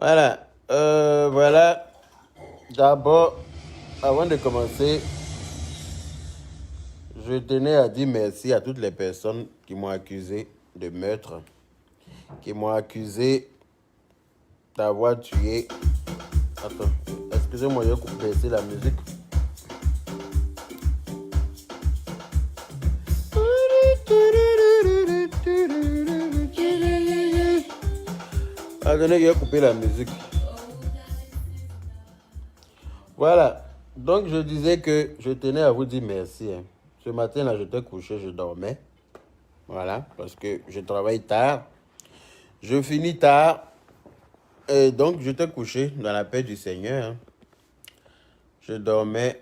Voilà. Voilà. D'abord, avant de commencer, je tenais à dire merci à toutes les personnes qui m'ont accusé de meurtre, qui m'ont accusé d'avoir tué. Attends, excusez-moi, je vais baisser la musique. Attendez, je vais couper la musique. Voilà. Donc, je disais que je tenais à vous dire merci. Ce matin, là, j'étais couché, je dormais. Voilà, parce que je travaille tard. Je finis tard. Et donc, j'étais couché dans la paix du Seigneur. Je dormais.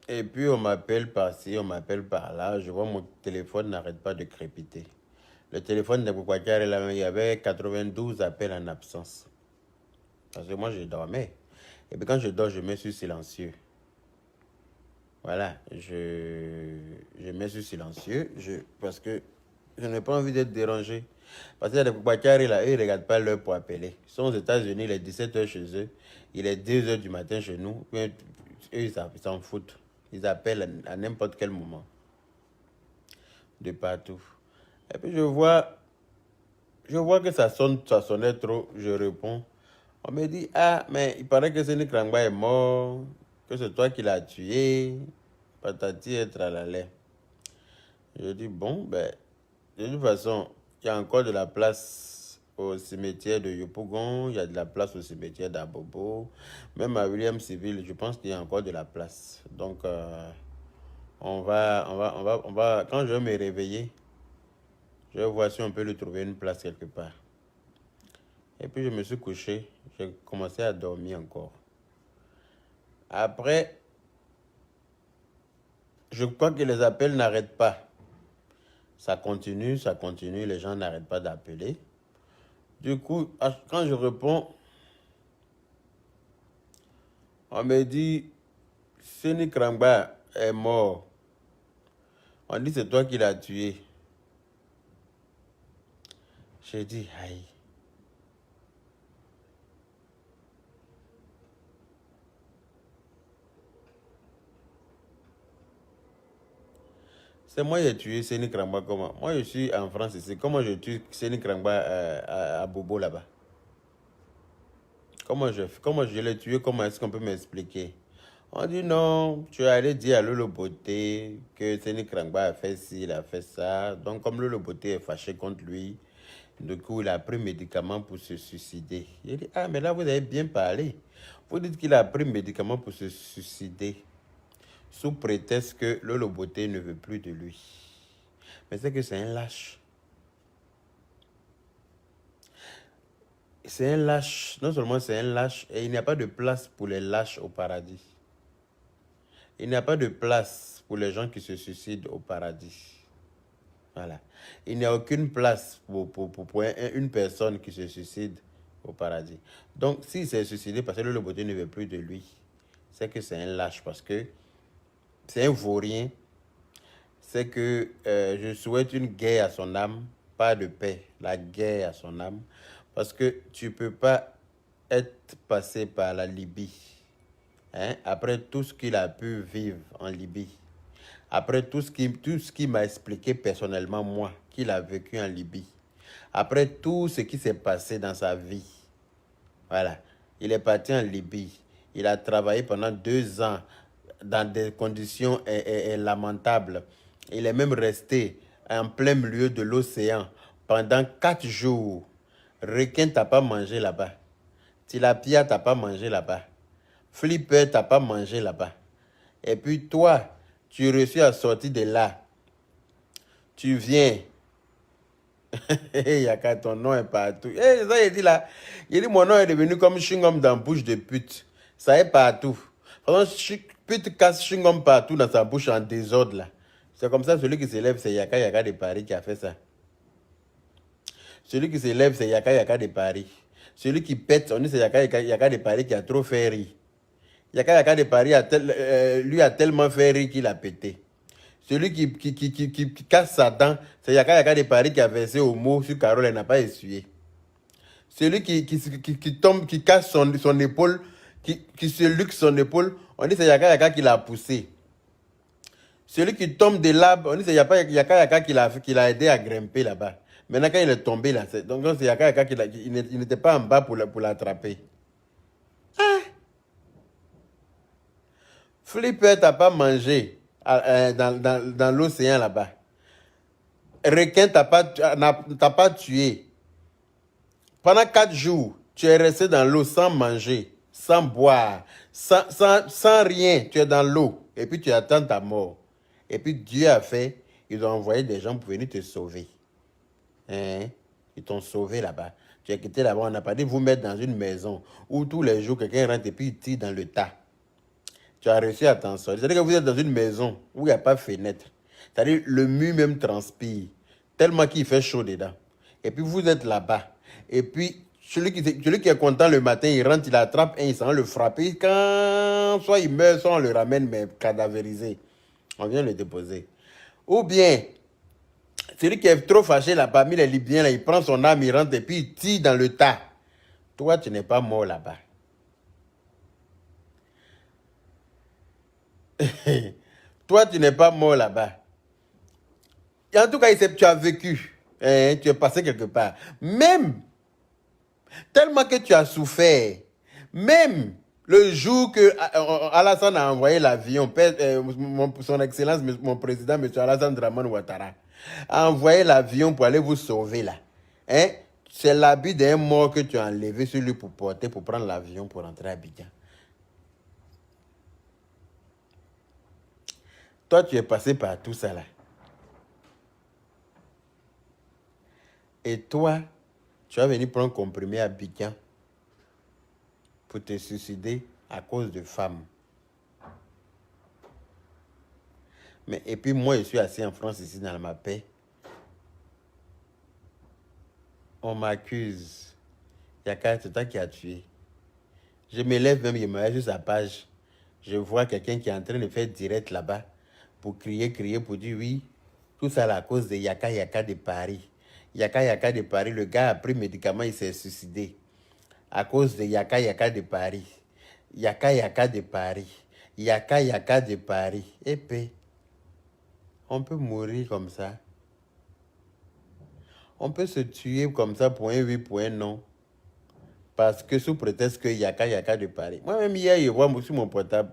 Et puis, on m'appelle par-ci, on m'appelle par-là. Je vois mon téléphone n'arrête pas de crépiter. Le téléphone de Boukwakar, il y avait 92 appels en absence. Parce que moi, je dormais. Et puis, quand je dors, je mets sur silencieux. Voilà, je mets sur silencieux parce que je n'ai pas envie d'être dérangé. Parce que les Boukwakar, là, eux, ils ne regardent pas l'heure pour appeler. Ils sont aux États-Unis, il est 17h chez eux. Il est 2h du matin chez nous. Eux, ils s'en foutent. Ils appellent à n'importe quel moment. De partout. Et puis je vois que ça sonnait trop. Je réponds. On me dit, ah, mais il paraît que Séné Krangba est mort, que c'est toi qui l'as tué, patati et tralala. Je dis, bon, ben, de toute façon, il y a encore de la place au cimetière de Yopougon, il y a de la place au cimetière d'Abobo, même à William-Civil, je pense qu'il y a encore de la place. Donc, on va, quand je vais me réveiller, je vais voir si on peut lui trouver une place quelque part. Et puis, je me suis couché, j'ai commencé à dormir encore. Après, je crois que les appels n'arrêtent pas. Ça continue, les gens n'arrêtent pas d'appeler. Du coup, quand je réponds, on me dit, Séné Krangba est mort. On dit, c'est toi qui l'as tué. J'ai dit, aïe. C'est moi qui ai tué Séné Krangba comment? Moi, je suis en France ici. Comment je tue Séné Krangba à Bobo là-bas? Comment je l'ai tué? Comment est-ce qu'on peut m'expliquer? On dit non, tu es allé dire à Lolo Beauté que Séné Krangba a fait ci, il a fait ça. Donc, comme Lolo Beauté est fâché contre lui, du coup, il a pris médicament pour se suicider. Il dit, ah, mais là, vous avez bien parlé. Vous dites qu'il a pris médicament pour se suicider, sous prétexte que Lolo Beauté ne veut plus de lui. Mais c'est que c'est un lâche. C'est un lâche. Non seulement c'est un lâche, et il n'y a pas de place pour les lâches au paradis. Il n'y a pas de place pour les gens qui se suicident au paradis. Voilà. Il n'y a aucune place pour une personne qui se suicide au paradis. Donc, s'il s'est suicidé parce que le beauté ne veut plus de lui, c'est que c'est un lâche parce que c'est un vaurien. C'est que je souhaite une guerre à son âme, pas de paix, la guerre à son âme. Parce que tu ne peux pas être passé par la Libye, hein, après tout ce qu'il a pu vivre en Libye. Après tout ce qu'il m'a expliqué personnellement, moi, qu'il a vécu en Libye. Après tout ce qui s'est passé dans sa vie. Voilà. Il est parti en Libye. Il a travaillé pendant 2 ans dans des conditions lamentables. Il est même resté en plein milieu de l'océan pendant 4 jours. Requin t'a pas mangé là-bas. Tilapia t'a pas mangé là-bas. Flipper t'a pas mangé là-bas. Et puis toi, tu réussis à sortir de là. Tu viens. Yaka, ton nom est partout. Ça, il dit là. Il dit mon nom est devenu comme chewing-gum dans bouche de pute. Ça est partout. Pute casse chewing-gum partout dans sa bouche en désordre là. C'est comme ça, celui qui s'élève, c'est Yaka de Paris qui a fait ça. Celui qui s'élève, c'est Yaka de Paris. Celui qui pète, on dit c'est Yaka de Paris qui a trop fait rire. Yaka de Paris lui a tellement fait rire qu'il a pété. Celui qui casse sa dent, c'est Yaka de Paris qui a versé au mot sur Carole, elle n'a pas essuyé. Celui qui tombe, qui casse son épaule, qui se luxe son épaule, on dit c'est Yaka Yaka qui l'a poussé. Celui qui tombe de l'arbre, on dit c'est Yaka Yaka qui l'a aidé à grimper là-bas. Maintenant, quand il est tombé là, donc c'est Yaka Yaka il n'était pas en bas pour l'attraper. Flipper, t'as pas mangé dans l'océan là-bas. Requin, t'as pas tué. Pendant 4 jours, tu es resté dans l'eau sans manger, sans boire, sans rien. Tu es dans l'eau. Et puis tu attends ta mort. Et puis Dieu a fait, ils ont envoyé des gens pour venir te sauver. Hein? Ils t'ont sauvé là-bas. Tu es quitté là-bas. On n'a pas dit vous mettre dans une maison où tous les jours quelqu'un rentre et puis il tire dans le tas. Tu as réussi à t'en sortir. C'est-à-dire que vous êtes dans une maison où il n'y a pas de fenêtre. C'est-à-dire le mur même transpire. Tellement qu'il fait chaud dedans. Et puis vous êtes là-bas. Et puis celui qui est content le matin, il rentre, il attrape un, il s'en va le frapper. Quand soit il meurt, soit on le ramène, mais cadavérisé. On vient le déposer. Ou bien, celui qui est trop fâché là, parmi les Libyens, là, il prend son arme, il rentre et puis il tire dans le tas. Toi, tu n'es pas mort là-bas. Toi, tu n'es pas mort là-bas. Et en tout cas, tu as vécu. Hein, tu es passé quelque part. Même, tellement que tu as souffert, même le jour que Alassane a envoyé l'avion, son Excellence, mon président, M. Alassane Draman Ouattara, a envoyé l'avion pour aller vous sauver là. Hein? C'est l'habit d'un mort que tu as enlevé sur lui pour porter, pour prendre l'avion pour rentrer à Abidjan. Toi, tu es passé par tout ça là. Et toi, tu vas venir prendre comprimé à Abidjan pour te suicider à cause de femmes. Mais, et puis moi, je suis assis en France, ici, dans ma paix. On m'accuse. Yaka, c'est toi qui as tué. Je me lève même, je me lève sur sa page. Je vois quelqu'un qui est en train de faire direct là-bas pour crier, pour dire oui. Tout ça à cause de Yaka Yaka de Paris. Yaka Yaka de Paris, le gars a pris médicament, il s'est suicidé. À cause de Yaka Yaka de Paris. Yaka Yaka de Paris. Yaka Yaka de Paris. Et puis, on peut mourir comme ça. On peut se tuer comme ça pour un oui, pour un non. Parce que sous prétexte que Yaka Yaka de Paris. Moi-même hier, je vois sur mon portable.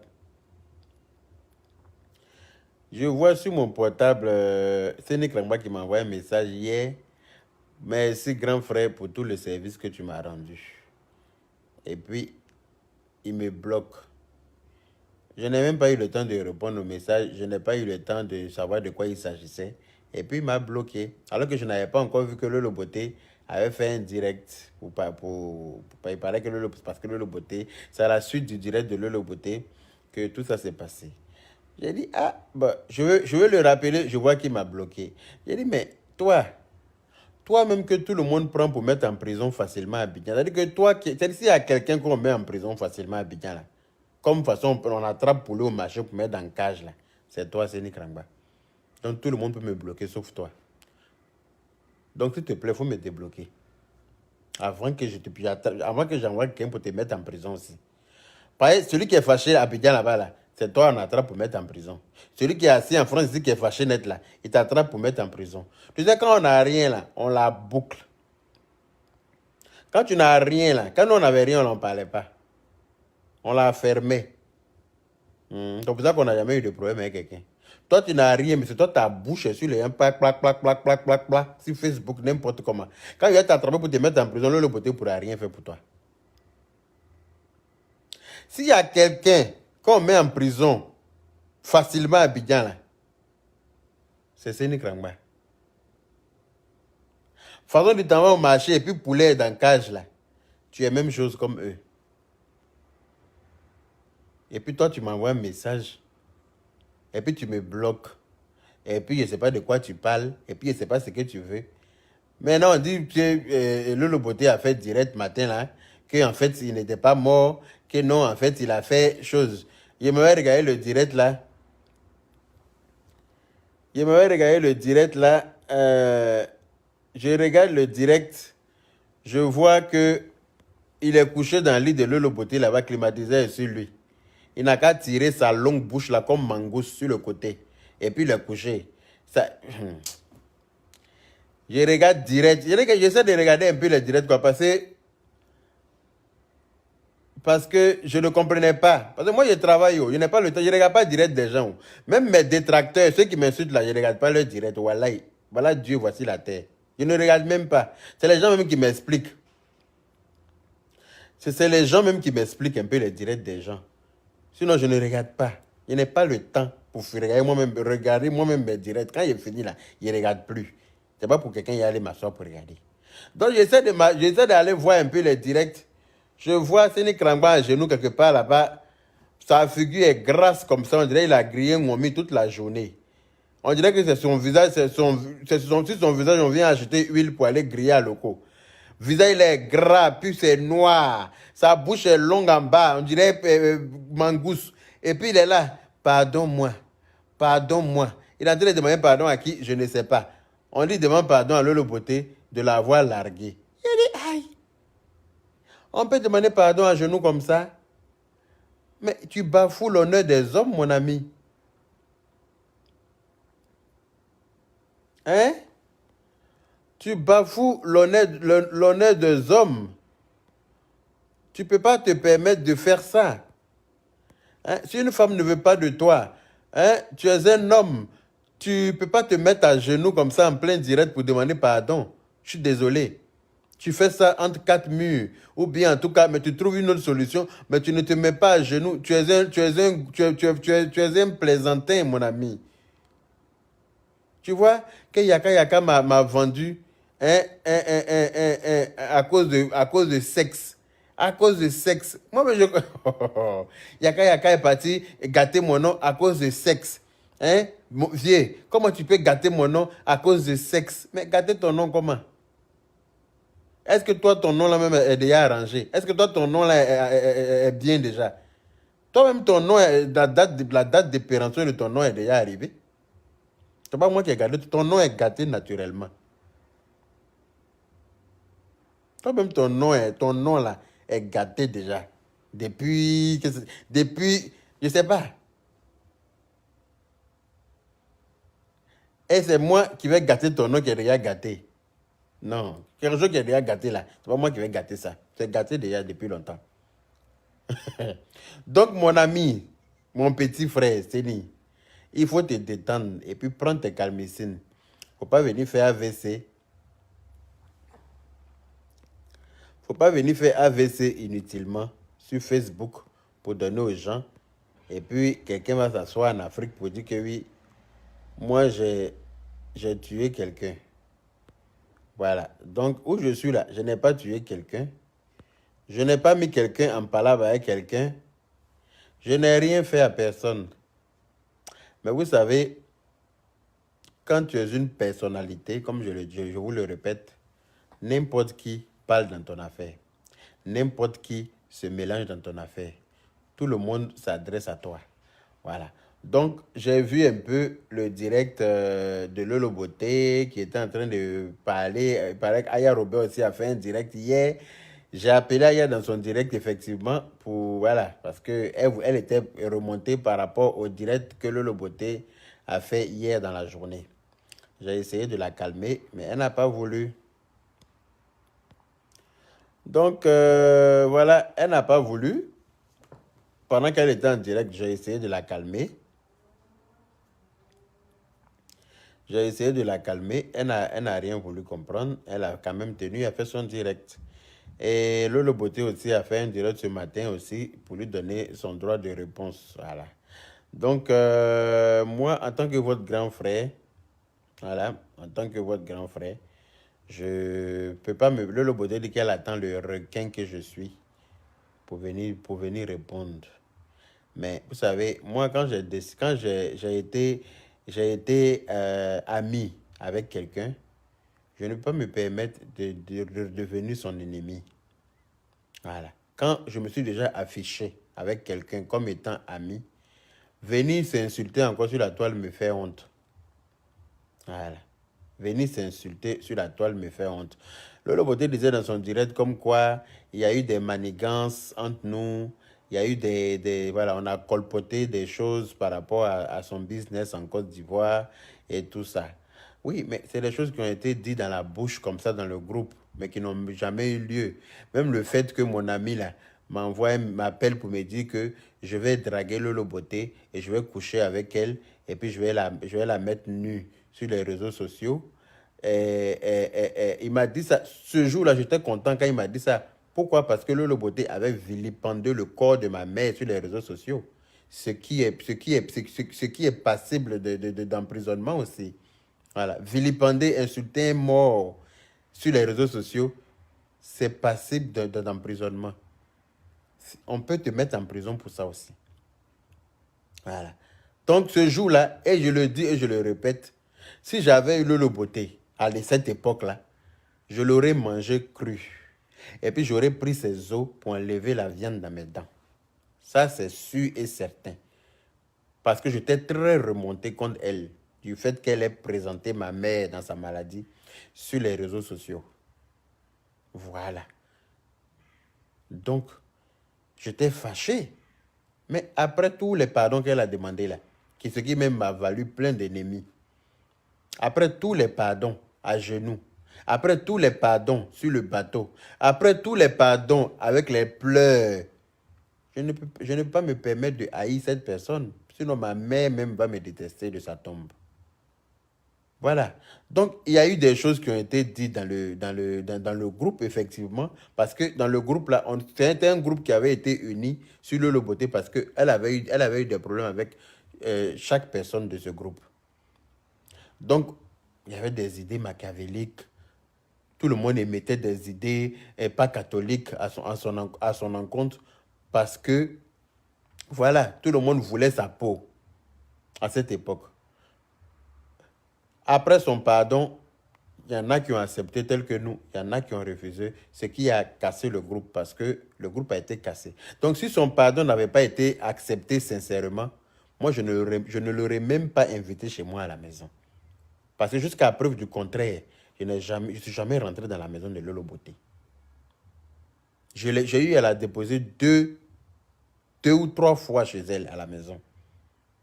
Je vois sur mon portable, c'est Nick Rangba qui m'a envoyé un message hier. Merci grand frère pour tout le service que tu m'as rendu. Et puis, il me bloque. Je n'ai même pas eu le temps de répondre au message. Je n'ai pas eu le temps de savoir de quoi il s'agissait. Et puis, il m'a bloqué. Alors que je n'avais pas encore vu que Lolo Beauté avait fait un direct. Il parlait que parce que Lolo Beauté, c'est à la suite du direct de Lolo Beauté que tout ça s'est passé. J'ai dit, ah, bah, je veux le rappeler. Je vois qu'il m'a bloqué. J'ai dit, mais toi-même que tout le monde prend pour mettre en prison facilement à Abidjan. C'est-à-dire que toi, s'il y a quelqu'un qu'on met en prison facilement à Abidjan, là, comme façon, on attrape pour lui au marché pour mettre dans le cage, là, c'est toi, c'est Nick Rangba. Donc tout le monde peut me bloquer, sauf toi. Donc s'il te plaît, il faut me débloquer. Avant que j'envoie quelqu'un pour te mettre en prison aussi. Pareil, celui qui est fâché à Abidjan là-bas, là, c'est toi, on attrape pour mettre en prison. Celui qui est assis en France ici, qui est fâché net là, il t'attrape pour mettre en prison. Tu sais, quand on n'a rien là, on la boucle. Quand tu n'as rien là, quand nous on n'avait rien, on n'en parlait pas. On l'a fermé. C'est pour ça qu'on n'a jamais eu de problème avec quelqu'un. Toi, tu n'as rien, mais c'est toi, ta bouche est sur les plaque, sur Facebook, n'importe comment. Quand il va t'attraper pour te mettre en prison, le beauté ne pourra rien faire pour toi. S'il y a quelqu'un qu'on met en prison facilement à Abidjan, là, c'est Sénik Rangba. Façon de t'envoyer au marché et puis poulet dans la cage, là, tu es même chose comme eux. Et puis toi, tu m'envoies un message. Et puis tu me bloques. Et puis je ne sais pas de quoi tu parles. Et puis je ne sais pas ce que tu veux. Mais non, on dit que Lolo Beauté a fait direct matin là. Qu'en fait, il n'était pas mort. Que non, en fait, il a fait chose. Je m'avais regardé le direct là. Je regarde le direct. je vois que il est couché dans le lit de Lolo Beauté là-bas, climatisé sur lui. Il n'a qu'à tirer sa longue bouche là comme mangouste sur le côté. Et puis il est couché. Ça... Je regarde direct. J'essaie de regarder un peu les directs quoi, parce que je ne comprenais pas. Parce que moi je travaille, je n'ai pas le temps, je ne regarde pas direct des gens. Même mes détracteurs, ceux qui m'insultent là, je ne regarde pas leur direct. Voilà, voilà Dieu, voici la terre. Je ne regarde même pas. C'est les gens même qui m'expliquent. C'est les gens même qui m'expliquent un peu les directs des gens. Sinon, je ne regarde pas. Je n'ai pas le temps pour regarder moi-même mes directs. Quand il fini là, je ne regarde plus. C'est pas pour quelqu'un y aller m'asseoir pour regarder. Donc, j'essaie d'aller voir un peu les directs. Je vois Séné Krangba à genoux quelque part là-bas. Sa figure est grasse comme ça. On dirait qu'il a grillé Ngomi toute la journée. On dirait que c'est son visage, sur son visage, on vient acheter huile pour aller griller à locaux. Visage, il est gras, puis c'est noir. Sa bouche est longue en bas, on dirait mangouste. Et puis il est là, pardonne-moi, pardonne-moi. Il est en train de demander pardon à qui, je ne sais pas. On dit demande pardon à Lolo Beauté de l'avoir largué. Il dit, aïe, on peut demander pardon à genoux comme ça. Mais tu bafoues l'honneur des hommes, mon ami. Hein? Tu bafoues l'honneur des hommes. Tu ne peux pas te permettre de faire ça. Hein? Si une femme ne veut pas de toi, hein, tu es un homme, tu ne peux pas te mettre à genoux comme ça en plein direct pour demander pardon. Je suis désolé. Tu fais ça entre quatre murs, ou bien en tout cas, mais tu trouves une autre solution, mais tu ne te mets pas à genoux. Tu es un plaisantin, mon ami. Tu vois que Yaka Yaka m'a vendu hein, à cause de sexe. À cause de sexe. Moi, je... Yaka Yaka est parti gâter mon nom à cause de sexe. Hein? Vieux, comment tu peux gâter mon nom à cause de sexe? Mais gâter ton nom comment? Est-ce que toi, ton nom là même est déjà arrangé? Est-ce que toi, ton nom là est bien déjà? Toi-même, ton nom, la date de péremption de ton nom est déjà arrivée. C'est pas moi qui ai gâté. Ton nom est gâté naturellement. Toi-même, ton nom là est gâté déjà. Depuis, je sais pas. Et c'est moi qui vais gâter ton nom qui est déjà gâté. Non. Quelque chose qui est déjà gâté là. C'est pas moi qui vais gâter ça. C'est gâté déjà depuis longtemps. Donc, mon ami, mon petit frère, Céline, il faut te détendre et puis prendre tes calmicines. Faut pas venir faire AVC. Faut pas venir faire AVC inutilement sur Facebook pour donner aux gens. Et puis, quelqu'un va s'asseoir en Afrique pour dire que oui, moi, j'ai tué quelqu'un. Voilà. Donc, où je suis là, je n'ai pas tué quelqu'un. Je n'ai pas mis quelqu'un en palabre avec quelqu'un. Je n'ai rien fait à personne. Mais vous savez, quand tu es une personnalité, comme je vous le répète, n'importe qui parle dans ton affaire. N'importe qui se mélange dans ton affaire. Tout le monde s'adresse à toi. Voilà. Donc, j'ai vu un peu le direct de Lolo Beauté qui était en train de parler. Il paraît qu'Aya Robert aussi a fait un direct hier. J'ai appelé Aya dans son direct, effectivement, pour, voilà, parce qu'elle était remontée par rapport au direct que Lolo Beauté a fait hier dans la journée. J'ai essayé de la calmer, mais elle n'a pas voulu. Donc, voilà, elle n'a pas voulu. Pendant qu'elle était en direct, j'ai essayé de la calmer. J'ai essayé de la calmer. Elle n'a rien voulu comprendre. Elle a quand même tenu, elle a fait son direct. Et Lolo Beauté aussi a fait un direct ce matin aussi pour lui donner son droit de réponse. Voilà. Donc, moi, en tant que votre grand frère, voilà, en tant que votre grand frère, je peux pas me... Lolo Beauté dit qu'elle attend le requin que je suis pour venir répondre. Mais vous savez, moi, quand j'ai été ami avec quelqu'un, je ne peux pas me permettre de devenir son ennemi. Voilà. Quand je me suis déjà affiché avec quelqu'un comme étant ami, venir s'insulter encore sur la toile me fait honte. Voilà. Venir s'insulter sur la toile me fait honte. Lolo Beauté disait dans son direct comme quoi il y a eu des manigances entre nous. Il y a eu voilà, on a colpoté des choses par rapport à son business en Côte d'Ivoire et tout ça. Oui, mais c'est des choses qui ont été dites dans la bouche comme ça dans le groupe, mais qui n'ont jamais eu lieu. Même le fait que mon ami là m'appelle pour me dire que je vais draguer Lolo Beauté et je vais coucher avec elle et puis je vais la mettre nue sur les réseaux sociaux. Il m'a dit ça. Ce jour-là, j'étais content quand il m'a dit ça. Pourquoi? Parce que Lolo Beauté avait vilipendé le corps de ma mère sur les réseaux sociaux. Ce qui est passible d'emprisonnement aussi. Voilà. Vilipender, insulter un mort sur les réseaux sociaux, c'est passible d'emprisonnement. On peut te mettre en prison pour ça aussi. Voilà. Donc ce jour-là, et je le dis et je le répète, si j'avais eu Lolo Beauté à cette époque-là, je l'aurais mangé cru. Et puis j'aurais pris ses os pour enlever la viande dans mes dents. Ça, c'est sûr et certain. Parce que j'étais très remonté contre elle, du fait qu'elle ait présenté ma mère dans sa maladie sur les réseaux sociaux. Voilà. Donc, j'étais fâché. Mais après tous les pardons qu'elle a demandé là, ce qui même m'a valu plein d'ennemis, après tous les pardons à genoux, après tous les pardons sur le bateau, après tous les pardons avec les pleurs, je ne peux pas me permettre de haïr cette personne. Sinon, ma mère même va me détester de sa tombe. Voilà. Donc, il y a eu des choses qui ont été dites dans le groupe, effectivement, parce que dans le groupe, là, c'était un groupe qui avait été uni sur Lolo Beauté parce qu'elle avait eu des problèmes avec chaque personne de ce groupe. Donc, il y avait des idées machiavéliques. Tout le monde émettait des idées pas catholiques à son encontre parce que, voilà, tout le monde voulait sa peau à cette époque. Après son pardon, il y en a qui ont accepté tel que nous, il y en a qui ont refusé, ce qui a cassé le groupe parce que le groupe a été cassé. Donc si son pardon n'avait pas été accepté sincèrement, moi je ne l'aurais même pas invité chez moi à la maison. Parce que jusqu'à preuve du contraire, je ne suis jamais rentré dans la maison de Lolo Beauté. J'ai eu à la déposer deux ou trois fois chez elle à la maison.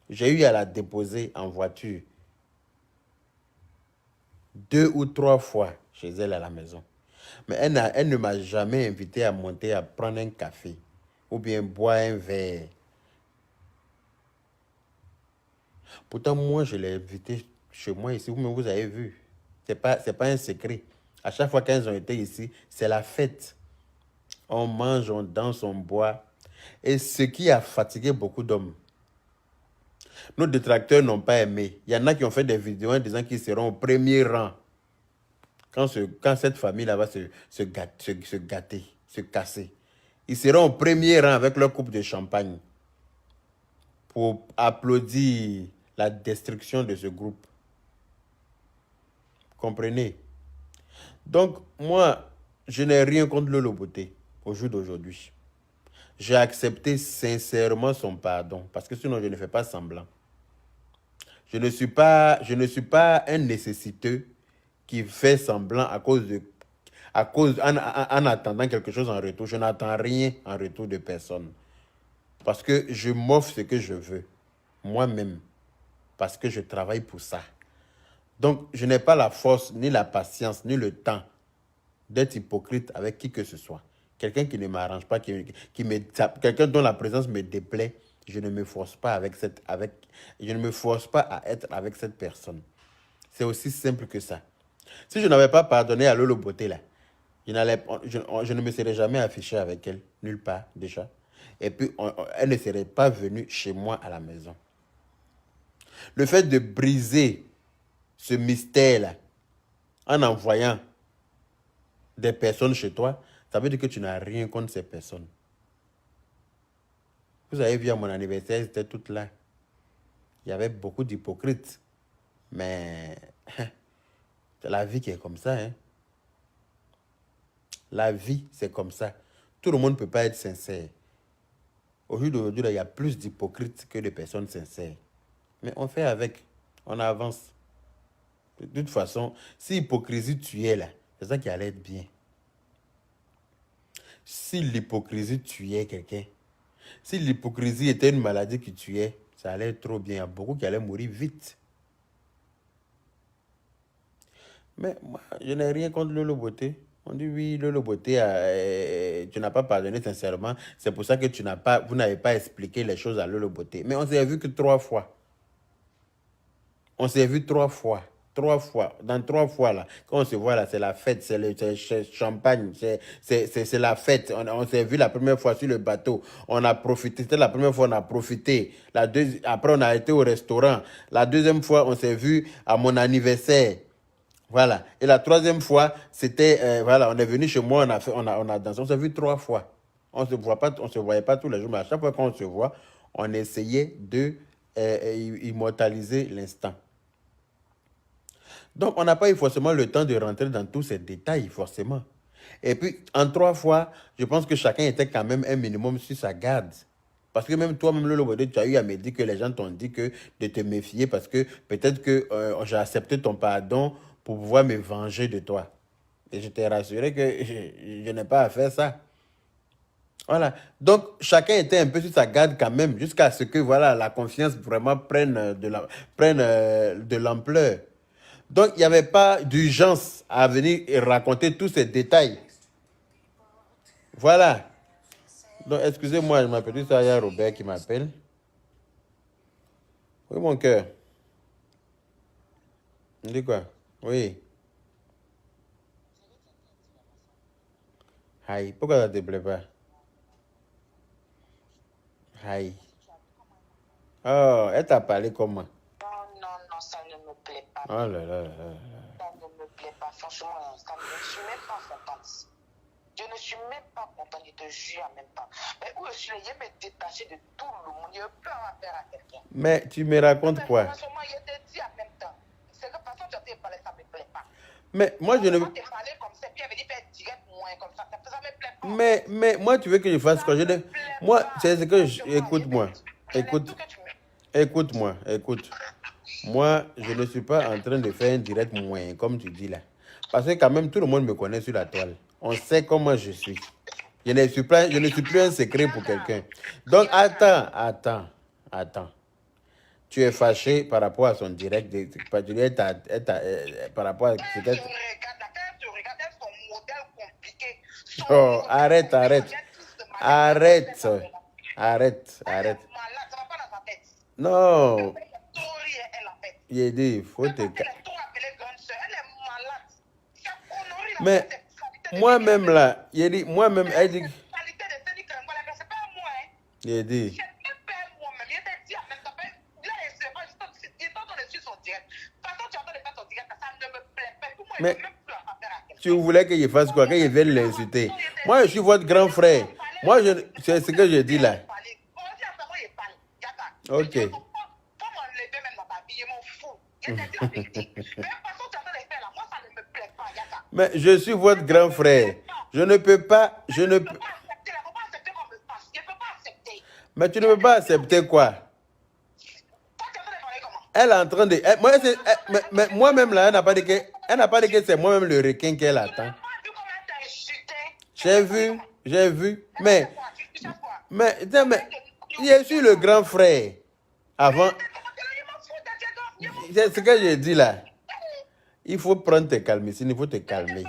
J'ai eu à la déposer en voiture 2 ou 3 fois chez elle à la maison. Mais elle ne m'a jamais invité à monter à prendre un café ou bien boire un verre. Pourtant, moi, je l'ai invité chez moi ici. Vous avez vu. C'est pas un secret. À chaque fois qu'elles ont été ici, c'est la fête. On mange, on danse, on boit. Et ce qui a fatigué beaucoup d'hommes. Nos détracteurs n'ont pas aimé. Il y en a qui ont fait des vidéos en disant qu'ils seront au premier rang. Quand cette famille-là va se gâter, se casser. Ils seront au premier rang avec leur coupe de champagne pour applaudir la destruction de ce groupe. Comprenez? Donc, moi, je n'ai rien contre Lolo Beauté au jour d'aujourd'hui. J'ai accepté sincèrement son pardon parce que sinon, je ne fais pas semblant. Je ne suis pas un nécessiteux qui fait semblant en attendant quelque chose en retour. Je n'attends rien en retour de personne. Parce que je m'offre ce que je veux, moi-même, parce que je travaille pour ça. Donc, je n'ai pas la force, ni la patience, ni le temps d'être hypocrite avec qui que ce soit. Quelqu'un qui ne m'arrange pas, quelqu'un dont la présence me déplaît, je ne me force pas je ne me force pas à être avec cette personne. C'est aussi simple que ça. Si je n'avais pas pardonné à Lolo Beauté, là, je ne me serais jamais affiché avec elle, nulle part déjà. Et puis, elle ne serait pas venue chez moi à la maison. Le fait de briser ce mystère-là, en envoyant des personnes chez toi, ça veut dire que tu n'as rien contre ces personnes. Vous avez vu à mon anniversaire, elles étaient toutes là. Il y avait beaucoup d'hypocrites. Mais c'est la vie qui est comme ça. Hein? La vie, c'est comme ça. Tout le monde ne peut pas être sincère. Au jour d'aujourd'hui, il y a plus d'hypocrites que de personnes sincères. Mais on fait avec. On avance. De toute façon, si hypocrisie tu es là, c'est ça qui allait être bien. Si l'hypocrisie tuait quelqu'un, si l'hypocrisie était une maladie qui tuait, ça allait être trop bien. Il y a beaucoup qui allaient mourir vite. Mais moi, je n'ai rien contre Lolo Beauté. On dit oui, Lolo Beauté, tu n'as pas pardonné sincèrement. C'est pour ça que vous n'avez pas expliqué les choses à Lolo Beauté. Mais on s'est vu que 3 fois. On s'est vu 3 fois. 3 fois. Dans 3 fois, là, quand on se voit, là, c'est la fête, c'est le champagne, c'est la fête. On s'est vu la première fois sur le bateau. On a profité. C'était la première fois on a profité. Après, on a été au restaurant. La deuxième fois, on s'est vu à mon anniversaire. Voilà. Et la troisième fois, c'était, voilà, on est venu chez moi, on a dansé. On s'est vu 3 fois. On se voyait pas tous les jours, mais à chaque fois qu'on se voit, on essayait de immortaliser l'instant. Donc, on n'a pas eu forcément le temps de rentrer dans tous ces détails, forcément. Et puis, en 3 fois, je pense que chacun était quand même un minimum sur sa garde. Parce que même toi-même, le Lobodé, tu as eu à me dire que les gens t'ont dit que de te méfier parce que peut-être que j'ai accepté ton pardon pour pouvoir me venger de toi. Et je t'ai rassuré que je n'ai pas à faire ça. Voilà. Donc, chacun était un peu sur sa garde quand même, jusqu'à ce que voilà, la confiance vraiment prenne de l'ampleur. Donc, il n'y avait pas d'urgence à venir et raconter tous ces détails. Voilà. Donc, excusez-moi, je m'appelle ça, il y a Robert qui m'appelle. Oui, mon cœur. On dit quoi? Oui. Aïe, pourquoi ça ne te plaît pas? Aïe. Oh, elle t'a parlé comment? Non, non, non, ça ne me plaît pas. Oh là là là là. Ça ne me plaît pas, franchement, je ne suis même pas contente. Je ne suis même pas contente, je te jure même pas. Mais où je suis, je me détacher de tout le monde, je peux avoir affaire à quelqu'un. Mais tu me racontes quoi? Franchement, je te dis en même temps. C'est que de toute façon, tu as été parlé, ça ne me plaît pas. Mais moi, je ne veux pas. Tu parler comme ça, puis elle veut dire faire direct moins comme ça, ça ne me plaît pas. Mais moi, tu veux que je fasse quoi? Moi, c'est ce que je... Écoute-moi. Écoute-moi. Écoute. Moi, je ne suis pas en train de faire un direct moins, comme tu dis là. Parce que quand même, tout le monde me connaît sur la toile. On sait comment je suis. Je ne suis plus un secret pour quelqu'un. Donc, attends. Tu es fâché par rapport à son direct. Par rapport à... Tu regardes son modèle compliqué. Oh, arrête. Non. Il dit, faut te... Mais moi-même là, il dit, moi-même, elle dit... Il dit... Mais tu voulais que je fasse quoi? Que je vienne l'insulter? Moi, je suis votre grand frère. Moi, c'est ce que je dis là. Ok. Mais je suis votre grand frère. Je ne peux pas... Mais tu ne peux pas accepter quoi? Elle est en train de... moi-même là, elle n'a pas dit que c'est moi-même le requin qu'elle attend. J'ai vu. Mais, je suis le grand frère. Avant... C'est ce que j'ai dit là. Il faut prendre tes calmicides, il faut te calmer.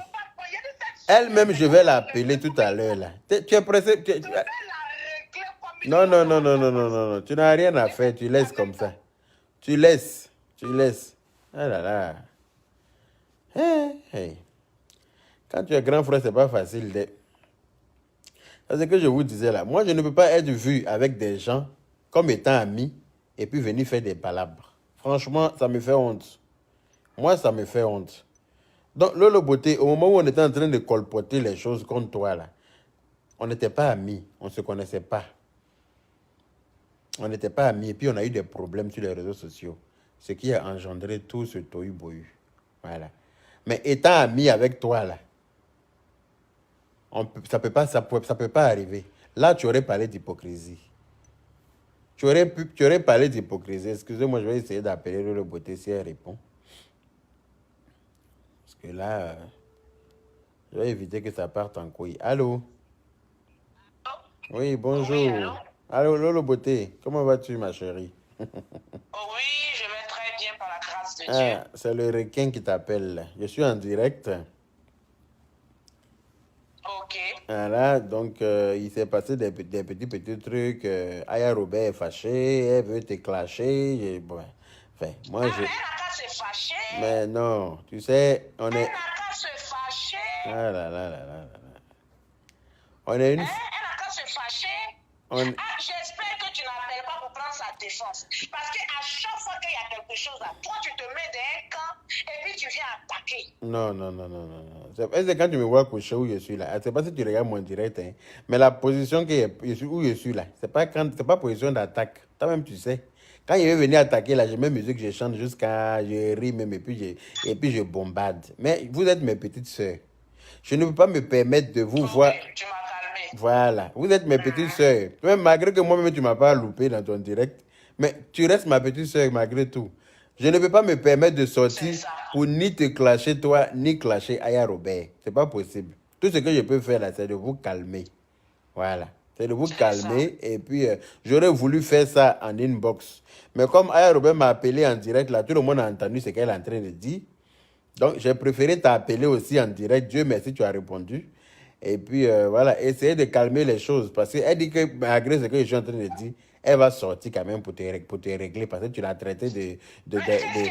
Elle-même, je vais l'appeler tout à l'heure là. Tu es pressé... Non. Tu n'as rien à faire, tu laisses comme ça. Tu laisses. Ah là là. Hey. Quand tu es grand frère, c'est pas facile. C'est ce que je vous disais là. Moi, je ne peux pas être vu avec des gens comme étant amis et puis venir faire des palabres. Franchement, ça me fait honte. Moi, ça me fait honte. Donc, Lolo Beauté, au moment où on était en train de colporter les choses contre toi là, on n'était pas amis. On ne se connaissait pas. On n'était pas amis et puis on a eu des problèmes sur les réseaux sociaux. Ce qui a engendré tout ce tohu-bohu. Voilà. Mais étant ami avec toi, là, ça peut pas arriver. Là, tu aurais parlé d'hypocrisie. Tu aurais parlé d'hypocrisie. Excusez-moi, je vais essayer d'appeler le Beauté si elle répond. Parce que là, je vais éviter que ça parte en couille. Allô? Oui, Oui, allô? bonjour. Allô, Lolo Beauté, comment vas-tu, ma chérie? Oh oui, je vais très bien par la grâce de Dieu. Ah, c'est le requin qui t'appelle, là. Je suis en direct. Ok. Voilà, donc il s'est passé des petits trucs. Aya Robert est fâchée, elle veut te clasher. Bon, enfin, moi, Ah, je... mais elle n'a qu'à se fâcher. Mais non, tu sais, on Elle est... n'a qu'à se fâcher. Ah là là là là là là. On est une... Hein? Elle n'a qu'à se fâcher. On... Ah, j'espère que tu n'appelles pas pour prendre sa défense. Parce qu'à chaque fois qu'il y a quelque chose là, toi tu te mets d'un camp et puis tu viens attaquer. Non, non, non, non, non, non. C'est quand tu me vois coucher où je suis là. C'est pas si tu regardes mon direct, hein. Mais la position où je suis là, c'est pas position d'attaque. Toi-même, tu sais. Quand il veut venir attaquer là, je mets musique, je chante jusqu'à, je ris même et puis je bombarde. Mais vous êtes mes petites sœurs. Je ne peux pas me permettre de vous voir. Ok, tu m'as calmé. Voilà. Vous êtes mes petites sœurs. Même malgré que moi-même, tu m'as pas loupé dans ton direct. Mais tu restes ma petite sœur malgré tout. Je ne peux pas me permettre de C'est sortir ça. pour ni te clasher toi, ni clasher Aya Robert. C'est pas possible. Tout ce que je peux faire là, c'est de vous calmer. Voilà. C'est de vous C'est ça. calmer. Et puis, j'aurais voulu faire ça en inbox. Mais comme Aya Robert m'a appelé en direct, là, tout le monde a entendu ce qu'elle est en train de dire. Donc, j'ai préféré t'appeler aussi en direct. Dieu merci, tu as répondu. Et puis, voilà, essayer de calmer les choses. Parce qu'elle dit que malgré ce que je suis en train de dire, elle va sortir quand même pour te régler. Parce que tu l'as traité Mais qu'est-ce qu'elle peut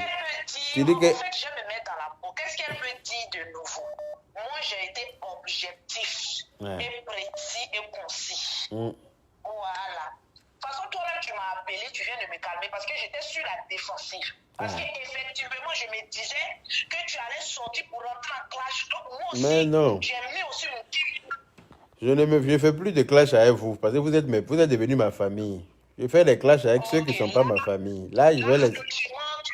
Tu dire? dis que... En fait, je vais me mettre dans la peau. Qu'est-ce qu'elle peut dire de nouveau? Moi, j'ai été objectif Ouais. et précis et concis. Mm. Voilà. De toute façon, toi-même, tu m'as appelé, tu viens de me calmer parce que j'étais sur la défensive. Parce qu'effectivement, je me disais que tu allais sortir pour rentrer en clash. Donc, moi Mais aussi, non. j'ai mis aussi mon petit. Je fais plus de clash avec vous. Parce que vous êtes devenus ma famille. Je fais des clashs avec ceux qui ne Ok, sont pas ma famille. Là, je vais les...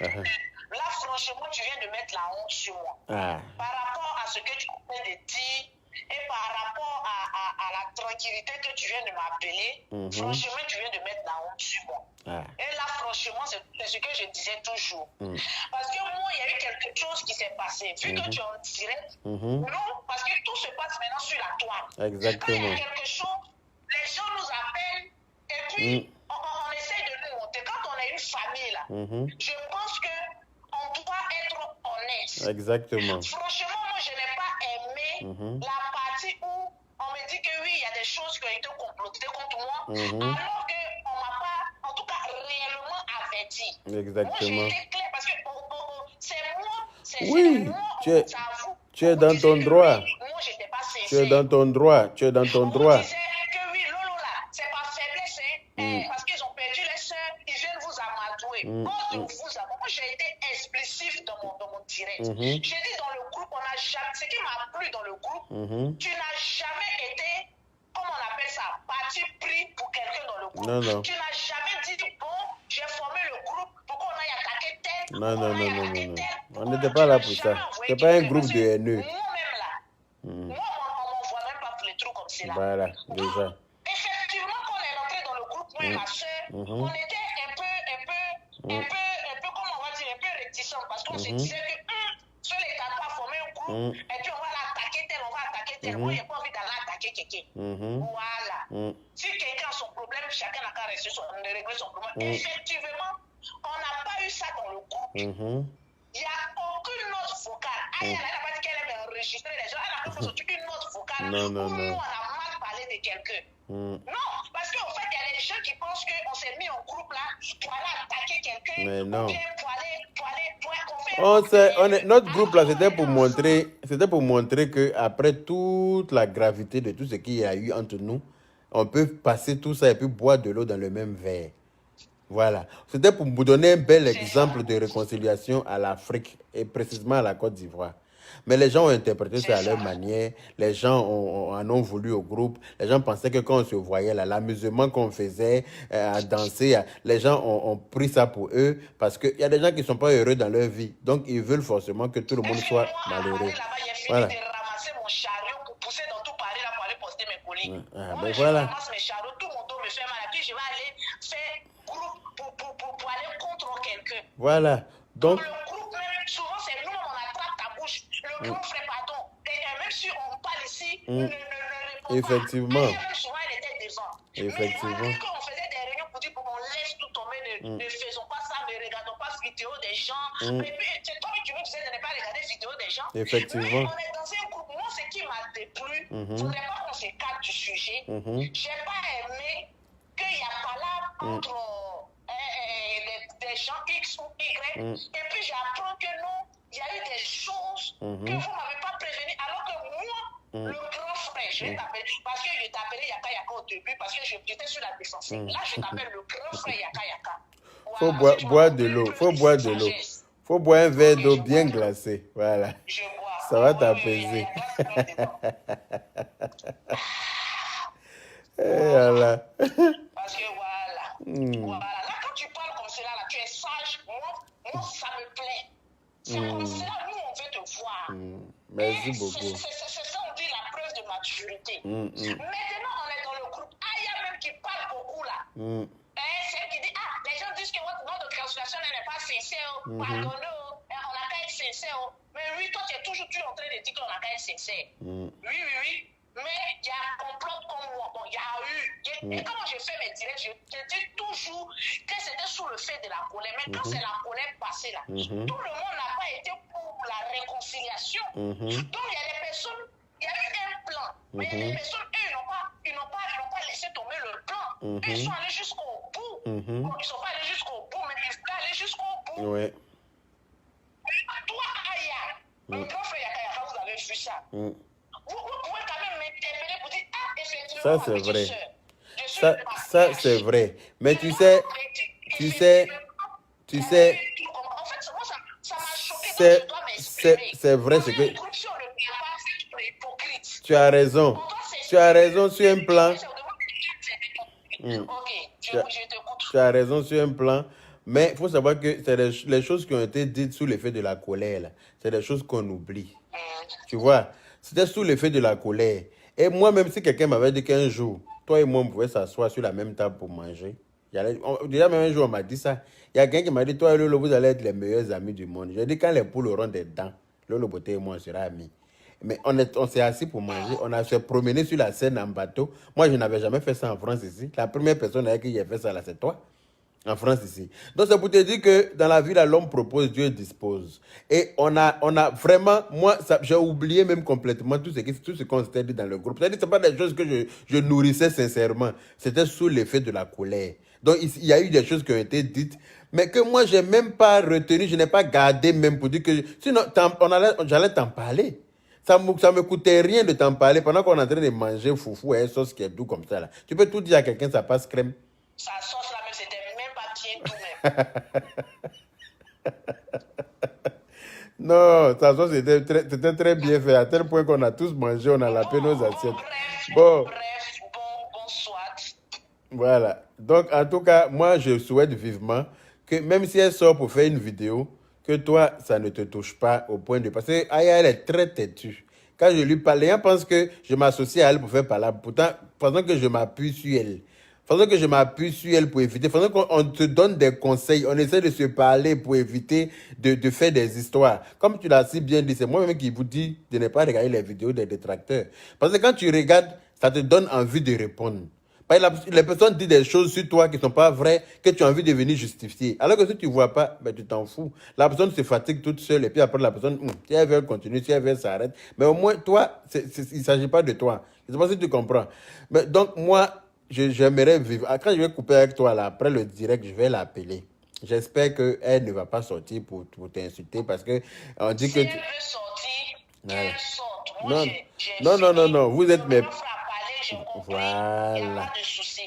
Ah, là, franchement, tu viens de mettre la honte sur moi. ah. Par rapport à ce que tu viens de dire et par rapport à la tranquillité que tu viens de m'appeler, franchement, tu viens de mettre la honte sur moi. Ah. Et là, franchement, c'est ce que je disais toujours. Parce que moi, il y a eu quelque chose qui s'est passé. Vu que tu es en direct, non, parce que tout se passe maintenant sur la toile. Exactement. Quand il y a quelque chose, les gens nous appellent et puis on essaie de nous monter. Quand on est une famille là, je pense qu'on doit être honnête. Exactement. Franchement, moi, je n'ai pas aimé la partie où on me dit que oui, il y a des choses qui ont été complotées contre moi, alors qu'on ne m'a pas, en tout cas, réellement averti. Exactement. Moi, j'ai été clair parce que c'est moi, Oui, tu es dans ton droit. Moi, je n'étais pas sincère. Tu es dans ton droit. Tu es dans ton droit. On disait que oui, Lolo là, c'est pas faiblesse, hein, parce qu'ils ont perdu les sœurs, ils viennent vous amadouer. Moi, j'ai été explicite dans mon direct. J'ai dit dans le groupe, on n'a jamais, ce qui m'a plu dans le groupe, tu n'as jamais été, comment on appelle ça, parti pris pour quelqu'un dans le groupe. Non, non. Tu n'as jamais dit, bon, j'ai formé le groupe, pourquoi on a attaqué tel, non, non, non, non, non, non. On n'était pas là pour ça. C'est pas un groupe de haineux. Moi-même là, moi, on m'envoie même pas pour les trucs comme cela. Voilà, déjà. Effectivement, quand on est rentré dans le groupe, moi et ma soeur, on était un peu, comment on va dire, un peu réticents parce qu'on se disait que sur les gars pas former un groupe, et puis on va l'attaquer tel, on va attaquer tel. Moi, j'ai pas envie d'aller attaquer quelqu'un. Voilà. Si quelqu'un a son problème, chacun n'a qu'à régler son problème. Effectivement, on n'a pas eu ça dans le groupe. Il n'y a aucune note vocale. Elle n'a pas dit qu'elle aime enregistrer les gens. Elle n'a pas sorti une note vocale. Non, non, où non. nous, on a mal parlé de quelqu'un. Non, parce qu'en fait, il y a des gens qui pensent qu'on s'est mis en groupe là pour aller attaquer quelqu'un. Mais non. Ou bien pour aller, notre groupe là, c'était pour montrer que après toute la gravité de tout ce qu'il y a eu entre nous, on peut passer tout ça et puis boire de l'eau dans le même verre. Voilà. C'était pour vous donner un bel exemple de réconciliation à l'Afrique et précisément à la Côte d'Ivoire. Mais les gens ont interprété ça à leur manière. Les gens en ont voulu au groupe. Les gens pensaient que quand on se voyait là, l'amusement qu'on faisait à danser, les gens ont pris ça pour eux parce qu'il y a des gens qui ne sont pas heureux dans leur vie. Donc, ils veulent forcément que tout le monde soit malheureux. Voilà. de ramasser mon chariot pour pousser dans tout Paris là pour aller poster mes colis. Ah, Moi, ben je voilà. ramasse mes chariots, tout mon dos me fait mal. Et puis, je vais aller faire groupe pour aller contre quelqu'un. Voilà. Donc, le groupe, même, souvent, c'est nous, on attrape ta bouche. Le grand frère, pardon. Et même si on parle ici, ne répond effectivement. pas. Elle, même souvent, elle était devant. Effectivement. Mais quand on faisait des réunions pour dire qu'on laisse tout tomber, ne faisons pas ça, ne regardons pas cette vidéo des gens. Et puis, c'est toi qui nous disais de ne pas regarder cette vidéo des gens. Effectivement. Mais on est dans un groupe. Moi, ce qui m'a déplu, ce n'est pas qu'on s'écarte du sujet. J'ai pas aimé qu'il n'y a pas là entre des gens X ou Y. Et puis, j'apprends que non, il y a eu des choses que vous ne m'avez pas prévenu, alors que moi, le grand frère, je vais t'appeler, parce que je t'appelais Yaka Yaka au début, parce que j'étais sur la défensive. Là, je t'appelle le grand frère Yaka Yaka. Faut boire de l'eau, faut boire de l'eau. Faut boire un verre d'eau bien glacé. Voilà. Je bois. Ça va t'apaiser. Voilà. Parce que voilà. Voilà. Là, quand tu parles comme cela, là, tu es sage. Moi, ça me plaît. C'est comme cela, nous, on veut te voir. Merci beaucoup. C'est ça, on dit la preuve de maturité. Maintenant, on est dans le groupe. Ah, il y a même qui parle beaucoup là. C'est qui dit, les gens disent que votre consultation n'est pas sincère. Pardonnez, on n'a qu'à être sincère. Mais oui, toi, tu es toujours en train de dire qu'on n'a qu'à être sincère. Oui. Mais il y a un complot comme moi. Bon, il y a eu. Et comment j'ai fait mes directs, je dis toujours que c'était sous le fait de la colère. Mais quand c'est la colère passée là, tout le monde n'a pas été pour la réconciliation. Donc il y a des personnes, il y a eu un plan. Mais les personnes, eux, ils n'ont pas laissé tomber le plan. Ils sont allés jusqu'au bout. Bon, ils ne sont pas allés jusqu'au bout, mais ils voulaient aller jusqu'au bout. Ouais. Toi, Aya, le grand frère Yaka, vous avez vu ça. Vous pouvez quand même m'interpeller pour dire, effectivement, ça c'est vrai. Ça c'est vrai. Mais tu sais, en fait, moi, ça m'a choqué. C'est vrai, c'est que tu as raison. Tu as raison sur un plan. Tu as raison sur un plan. Mais il faut savoir que c'est les choses qui ont été dites sous l'effet de la colère. C'est des choses qu'on oublie. Tu vois, c'était sous l'effet de la colère. Et moi, même si quelqu'un m'avait dit qu'un jour, toi et moi, on pouvait s'asseoir sur la même table pour manger. Déjà, même un jour, on m'a dit ça. Il y a quelqu'un qui m'a dit, toi et Lolo, vous allez être les meilleurs amis du monde. J'ai dit, quand les poules auront des dents, Lolo Beauté et moi, on sera amis. Mais on s'est assis pour manger. On a se promené sur la Seine en bateau. Moi, je n'avais jamais fait ça en France ici. La première personne avec qui j'ai fait ça, là, c'est toi. En France ici. Donc c'est pour te dire que dans la vie, là, l'homme propose, Dieu dispose. Et on a vraiment, moi, j'ai oublié même complètement tout ce qu'on s'était dit dans le groupe. C'est-à-dire que ce n'est pas des choses que je nourrissais sincèrement. C'était sous l'effet de la colère. Donc il y a eu des choses qui ont été dites, mais que moi, je n'ai même pas retenu, je n'ai pas gardé même pour dire que... Sinon, j'allais t'en parler. Ça me coûtait rien de t'en parler pendant qu'on est en train de manger foufou et une sauce qui est doux comme ça. Là. Tu peux tout dire à quelqu'un, ça passe crème. Sa sauce là, mais c'était même pas bien tout même. Non, sa sauce c'était très bien fait, à tel point qu'on a tous mangé, on a lapé nos assiettes. Bon, soit. Voilà. Donc, en tout cas, moi, je souhaite vivement que même si elle sort pour faire une vidéo, que toi, ça ne te touche pas au point de... Parce que Aya, elle est très têtue. Quand je lui parle, les gens pensent que je m'associe à elle pour faire parler. Pourtant, pendant que je m'appuie sur elle, pour éviter, pendant qu'on te donne des conseils, on essaie de se parler pour éviter de faire des histoires. Comme tu l'as si bien dit, c'est moi-même qui vous dis de ne pas regarder les vidéos des détracteurs. Parce que quand tu regardes, ça te donne envie de répondre. Les personnes disent des choses sur toi qui ne sont pas vraies, que tu as envie de venir justifier. Alors que si tu ne vois pas, ben, tu t'en fous. La personne se fatigue toute seule et puis après la personne, si elle veut continuer, si elle veut s'arrête. Mais au moins, toi, il ne s'agit pas de toi. Je ne sais pas si tu comprends. Mais donc, moi, j'aimerais vivre. Quand je vais couper avec toi, là, après le direct, je vais l'appeler. J'espère qu'elle ne va pas sortir pour t'insulter parce qu'on dit que... Si elle veut sortir, qu'elle sorte. Non. Vous êtes mes... Voilà.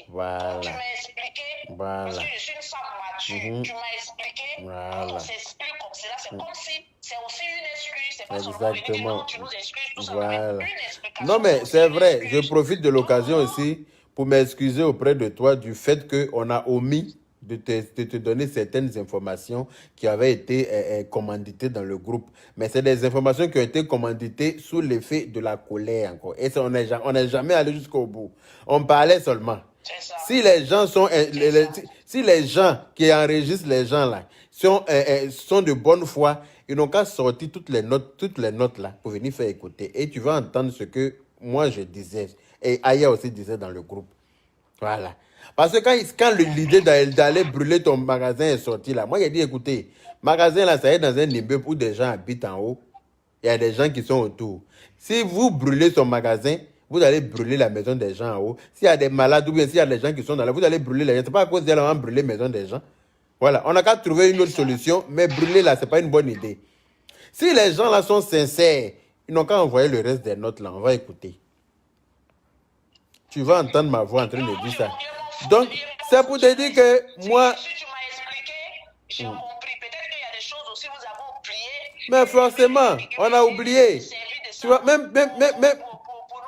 Voilà. Tu m'as expliqué. Voilà. Parce que je suis une femme mature. Tu m'as expliqué. Voilà. Quand on s'explique comme cela, c'est comme si c'est aussi une excuse. C'est pas exactement. Seulement tu nous excuses, tout ça. Voilà. Une explication. Non, mais c'est vrai. Je profite de l'occasion aussi pour m'excuser auprès de toi du fait qu'on a omis de te donner certaines informations qui avaient été commanditées dans le groupe. Mais c'est des informations qui ont été commanditées sous l'effet de la colère encore. Et on n'est jamais allé jusqu'au bout. On parlait seulement. Si les gens sont... si les gens qui enregistrent les gens là sont de bonne foi, ils n'ont qu'à sortir toutes les notes là pour venir faire écouter. Et tu vas entendre ce que moi je disais. Et Aya aussi disait dans le groupe. Voilà. Parce que quand l'idée d'aller brûler ton magasin est sortie là, moi j'ai dit écoutez, magasin là, ça est dans un immeuble où des gens habitent en haut. Il y a des gens qui sont autour. Si vous brûlez son magasin, vous allez brûler la maison des gens en haut. S'il y a des malades ou bien s'il y a des gens qui sont dans là, vous allez brûler les gens. Ce n'est pas à cause d'elle qu'on va brûler la maison des gens. Voilà. On n'a qu'à trouver une autre solution, mais brûler là, ce n'est pas une bonne idée. Si les gens là sont sincères, ils n'ont qu'à envoyer le reste des notes là. On va écouter. Tu vas entendre ma voix en train de dire ça. Donc, c'est pour te dire que moi... Si tu m'as expliqué, j'ai compris. Peut-être qu'il y a des choses aussi vous avez oubliées. Mais forcément, on a oublié. Tu vois, même... Pour nous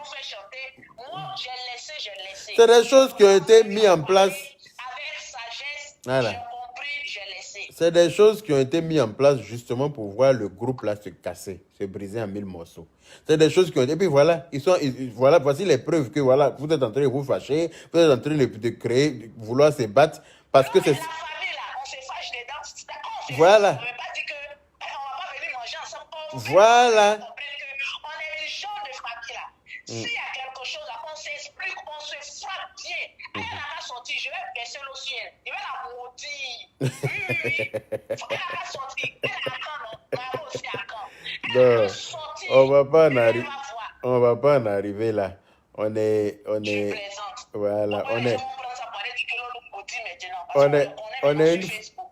faire chanter. Moi, j'ai laissé. C'est des choses qui ont été mises en place. Avec sagesse, Voilà. j'ai compris, j'ai laissé. C'est des choses qui ont été mises en place justement pour voir le groupe là se casser, se briser en 1000 morceaux. C'est des choses qui ont été... Et puis voilà, voilà, voici les preuves que voilà, vous êtes en train de vous fâcher, vous êtes en train de créer, de vouloir se battre, parce que c'est... La famille là, on se fâche dedans, d'accord. Voilà. On ne veut pas dire qu'on ne va pas venir manger ensemble. Voilà. On est du genre de famille là. S'il y a quelque chose là, on s'explique, on se frappe bien. Elle n'a pas sorti, je vais baisser le ciel. Je vais la maudire. Oui. Elle n'a pas sorti. Elle a quand non? Elle a aussi à quand? Elle a sorti. On va pas en arriver. On va pas en arriver là. On est, voilà,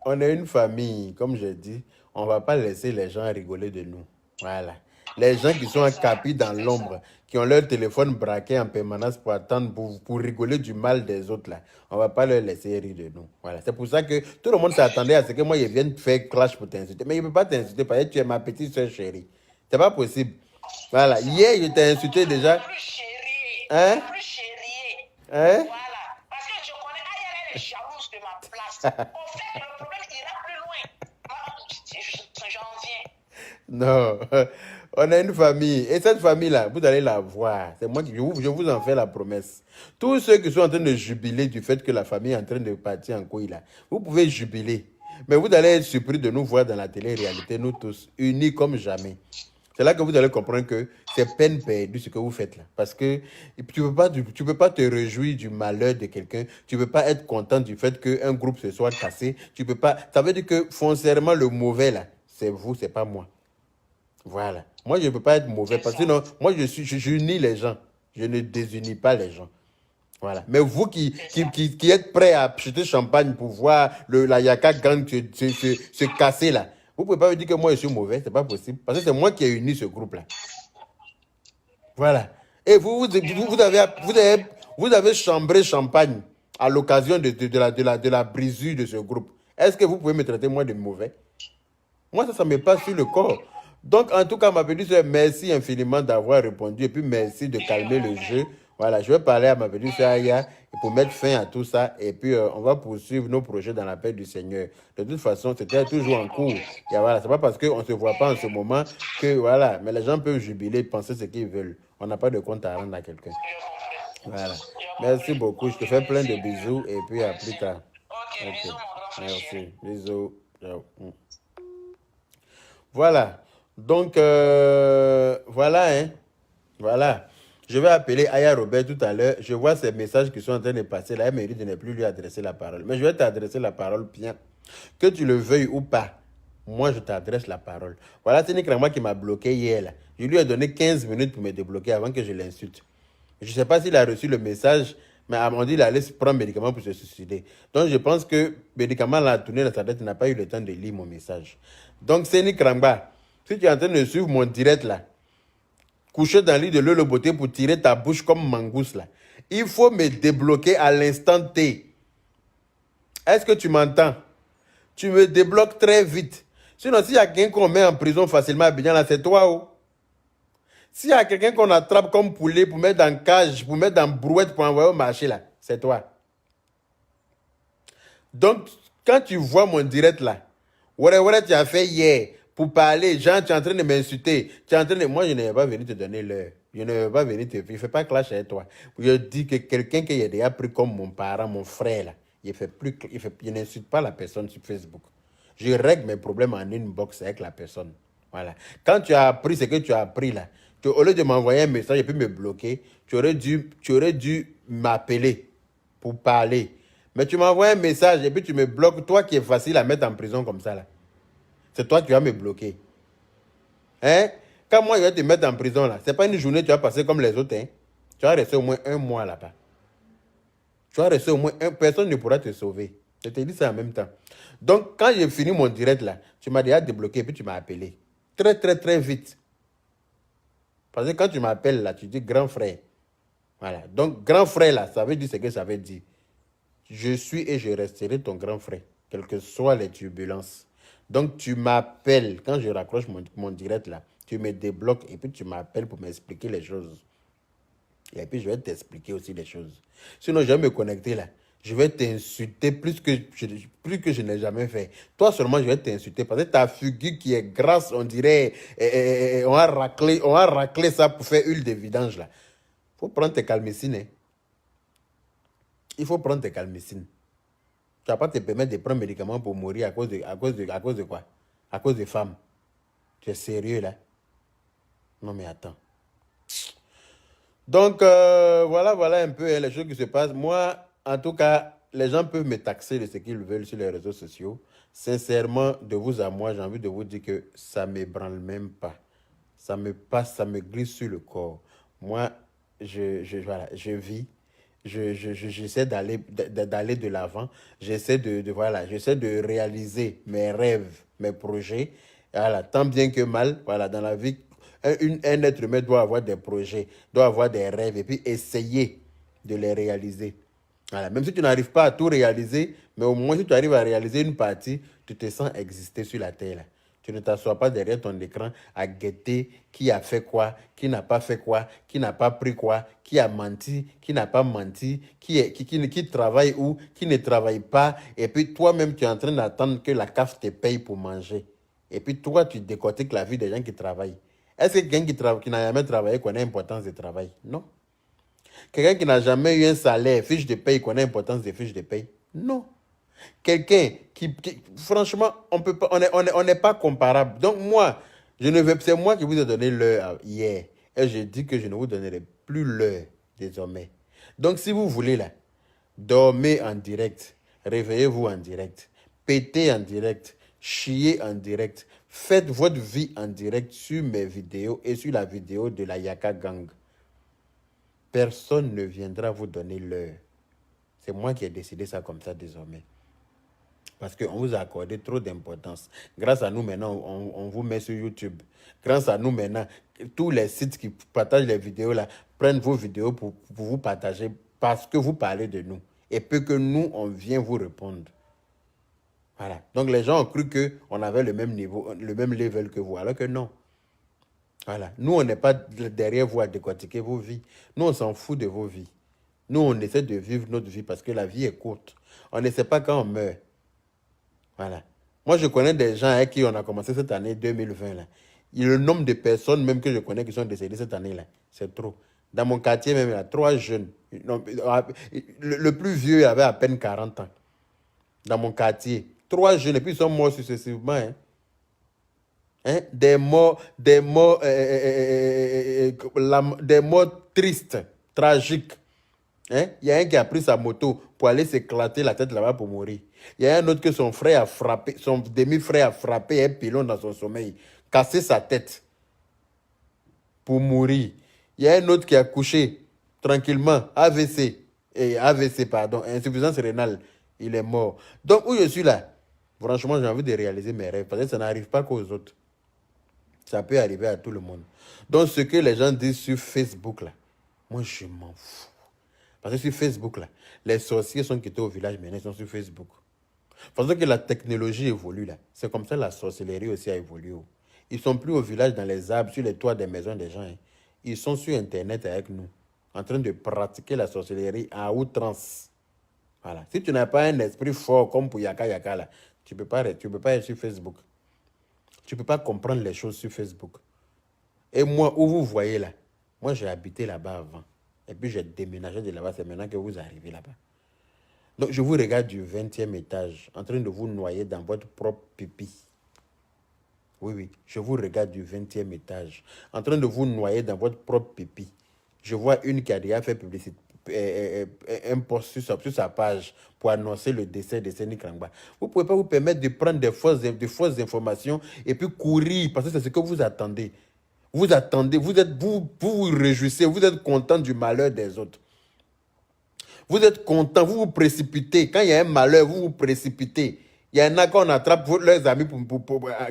on est une famille, comme je dis. On va pas laisser les gens rigoler de nous. Voilà. Les gens qui sont encapés dans l'ombre, qui ont leur téléphone braqué en permanence pour attendre, pour rigoler du mal des autres là. On va pas leur laisser rire de nous. Voilà. C'est pour ça que tout le monde s'attendait à ce que moi je vienne faire clash pour t'insulter. Mais il ne peut pas t'insulter parce que tu es ma petite soeur chérie. C'est pas possible. Voilà. Hier, je t'ai insulté déjà. Hein? Hein? Voilà. Parce que je connais, elle est jalouse de ma place. En fait, le problème ira plus loin. J'en viens. Non. On a une famille. Et cette famille-là, vous allez la voir. C'est moi qui je vous en fais la promesse. Tous ceux qui sont en train de jubiler du fait que la famille est en train de partir en couille là, vous pouvez jubiler. Mais vous allez être surpris de nous voir dans la télé-réalité, nous tous, unis comme jamais. C'est là que vous allez comprendre que c'est peine perdue ce que vous faites là. Parce que tu peux pas te réjouir du malheur de quelqu'un. Tu ne peux pas être content du fait qu'un groupe se soit cassé. Tu peux pas. Ça veut dire que foncièrement, le mauvais là, c'est vous, c'est pas moi. Voilà. Moi, je ne peux pas être mauvais parce que sinon, moi, j'unis les gens. Je ne désunis pas les gens. Voilà. Mais vous qui êtes prêts à acheter champagne pour voir la Yaka Gang se casser là, vous ne pouvez pas me dire que moi je suis mauvais, c'est pas possible. Parce que c'est moi qui ai uni ce groupe-là. Voilà. Et vous avez chambré champagne à l'occasion de la brisure de ce groupe. Est-ce que vous pouvez me traiter moi de mauvais? Moi, ça me passe sur le corps. Donc, en tout cas, ma petite soeur, merci infiniment d'avoir répondu et puis merci de calmer le jeu. Voilà, je vais parler à ma petite soeur Aya pour mettre fin à tout ça et puis on va poursuivre nos projets dans la paix du Seigneur. De toute façon, c'était toujours en cours. Et voilà, c'est pas parce qu'on ne se voit pas en ce moment que voilà, mais les gens peuvent jubiler, penser ce qu'ils veulent. On n'a pas de compte à rendre à quelqu'un. Voilà. Merci beaucoup. Je te fais plein de bisous et puis à plus tard. Ok. Merci. Bisous. Ciao. Voilà. Donc, voilà, hein. Voilà. Je vais appeler Aya Robert tout à l'heure. Je vois ces messages qui sont en train de passer là. Elle mérite de ne plus lui adresser la parole. Mais je vais t'adresser la parole bien. Que tu le veuilles ou pas, moi, je t'adresse la parole. Voilà, c'est Nick Rama qui m'a bloqué hier. Là. Je lui ai donné 15 minutes pour me débloquer avant que je l'insulte. Je ne sais pas s'il a reçu le message, mais à mon dit, il allait prendre médicament pour se suicider. Donc, je pense que médicament l'a tourné dans sa tête, il n'a pas eu le temps de lire mon message. Donc, c'est Nick Ramba. Si tu es en train de suivre mon direct là, couché dans le lit de le beauté pour tirer ta bouche comme mangouste là, il faut me débloquer à l'instant T. Est-ce que tu m'entends? Tu me débloques très vite. Sinon, s'il y a quelqu'un qu'on met en prison facilement à Abidjan là, c'est toi. Oh. S'il y a quelqu'un qu'on attrape comme poulet pour mettre dans cage, pour mettre dans brouette pour envoyer au marché là, c'est toi. Donc, quand tu vois mon direct là, tu as fait hier, pour parler, Jean, tu es en train de m'insulter. Moi, je ne vais pas venir te donner l'heure. Je ne vais pas venir te... Il ne fait pas clash avec toi. Je dis que quelqu'un qui a déjà pris comme mon parent, mon frère, là, il n'insulte pas la personne sur Facebook. Je règle mes problèmes en inbox avec la personne. Voilà. Quand tu as appris ce que tu as appris là, au lieu de m'envoyer un message et puis me bloquer, tu aurais dû m'appeler pour parler. Mais tu m'envoies un message et puis tu me bloques. Toi qui es facile à mettre en prison comme ça, là. C'est toi qui vas me bloquer. Hein? Quand moi, je vais te mettre en prison, là, c'est pas une journée que tu vas passer comme les autres. Hein? Tu vas rester au moins 1 mois là-bas. Tu vas rester au moins personne ne pourra te sauver. Je te dis ça en même temps. Donc, quand j'ai fini mon direct, là, tu m'as déjà débloqué et puis tu m'as appelé. Très, très, très vite. Parce que quand tu m'appelles, là, tu dis grand frère. Voilà. Donc, grand frère, là, ça veut dire ce que ça veut dire. Je suis et je resterai ton grand frère, quelles que soient les turbulences. Donc, tu m'appelles, quand je raccroche mon direct là, tu me débloques et puis tu m'appelles pour m'expliquer les choses. Et puis, je vais t'expliquer aussi les choses. Sinon, je vais me connecter là. Je vais t'insulter plus que je n'ai jamais fait. Toi seulement, je vais t'insulter parce que ta figure qui est grasse, on dirait, on a raclé ça pour faire huile de vidange là. Il faut prendre tes calmicines. Hein. Il faut prendre tes calmicines. Tu ne vas pas te permettre de prendre médicaments pour mourir à cause de quoi? À cause des femmes. Tu es sérieux là? Non mais attends. Donc voilà un peu les choses qui se passent. Moi, en tout cas, les gens peuvent me taxer de ce qu'ils veulent sur les réseaux sociaux. Sincèrement, de vous à moi, j'ai envie de vous dire que ça ne m'ébranle même pas. Ça me passe, ça me glisse sur le corps. Moi, voilà, je vis. J'essaie d'aller de l'avant. J'essaie j'essaie de réaliser mes rêves, mes projets. Voilà, tant bien que mal, voilà, dans la vie, un être humain doit avoir des projets, doit avoir des rêves et puis essayer de les réaliser. Voilà, même si tu n'arrives pas à tout réaliser, mais au moins si tu arrives à réaliser une partie, tu te sens exister sur la terre. Là. Tu ne t'assois pas derrière ton écran à guetter qui a fait quoi, qui n'a pas fait quoi, qui n'a pas pris quoi, qui a menti, qui n'a pas menti, qui travaille où, qui ne travaille pas. Et puis toi-même, tu es en train d'attendre que la CAF te paye pour manger. Et puis toi, tu décortiques la vie des gens qui travaillent. Est-ce que quelqu'un qui n'a jamais travaillé connaît l'importance du travail? Non. Quelqu'un qui n'a jamais eu un salaire, fiche de paye, connaît l'importance des fiches de paye? Non. Quelqu'un franchement, on n'est pas comparable. Donc moi, c'est moi qui vous ai donné l'heure hier. Et je dis que je ne vous donnerai plus l'heure désormais. Donc si vous voulez là, dormez en direct, réveillez-vous en direct, pétez en direct, chiez en direct, faites votre vie en direct sur mes vidéos et sur la vidéo de la Yaka Gang. Personne ne viendra vous donner l'heure. C'est moi qui ai décidé ça comme ça désormais. Parce qu'on vous a accordé trop d'importance. Grâce à nous, maintenant, on vous met sur YouTube. Grâce à nous, maintenant, tous les sites qui partagent les vidéos, là, prennent vos vidéos pour vous partager parce que vous parlez de nous. Et peu que nous, on vient vous répondre. Voilà. Donc, les gens ont cru qu'on avait le même niveau, le même level que vous, alors que non. Voilà. Nous, on n'est pas derrière vous à décortiquer vos vies. Nous, on s'en fout de vos vies. Nous, on essaie de vivre notre vie parce que la vie est courte. On ne sait pas quand on meurt. Voilà. Moi, je connais des gens avec qui on a commencé cette année 2020. Là. Le nombre de personnes même que je connais qui sont décédées cette année-là, c'est trop. Dans mon quartier même, il y a 3 jeunes. Le plus vieux il avait à peine 40 ans. Dans mon quartier. 3 jeunes et puis ils sont morts successivement. Hein. Hein? Des morts tristes, tragiques. Hein? Il y a un qui a pris sa moto pour aller s'éclater la tête là-bas pour mourir. Il y a un autre que son frère a frappé, son demi-frère a frappé un pilon dans son sommeil, cassé sa tête pour mourir. Il y a un autre qui a couché tranquillement, AVC, pardon, insuffisance rénale, il est mort. Donc où je suis là, franchement j'ai envie de réaliser mes rêves, parce que ça n'arrive pas qu'aux autres. Ça peut arriver à tout le monde. Donc ce que les gens disent sur Facebook là, moi je m'en fous. Parce que sur Facebook, là, les sorciers sont quittés au village, maintenant ils sont sur Facebook. Parce que la technologie évolue, là. C'est comme ça que la sorcellerie aussi a évolué. Ils ne sont plus au village, dans les arbres, sur les toits des maisons des gens. Hein. Ils sont sur Internet avec nous, en train de pratiquer la sorcellerie à outrance. Voilà. Si tu n'as pas un esprit fort comme pour Yaka Yaka, là, tu ne peux pas être sur Facebook. Tu ne peux pas comprendre les choses sur Facebook. Et moi, où vous voyez là, moi j'ai habité là-bas avant. Et puis j'ai déménagé de là-bas, c'est maintenant que vous arrivez là-bas. Donc je vous regarde du 20e étage, en train de vous noyer dans votre propre pipi. Oui, je vous regarde du 20e étage, en train de vous noyer dans votre propre pipi. Je vois une qui a déjà fait un post sur sa page pour annoncer le décès de Seni Krangba. Vous ne pouvez pas vous permettre de prendre des fausses informations et puis courir parce que c'est ce que vous attendez. Vous attendez, vous vous réjouissez, vous êtes content du malheur des autres. Vous êtes content, vous vous précipitez. Quand il y a un malheur, vous vous précipitez. Il y en a quand on attrape leurs amis,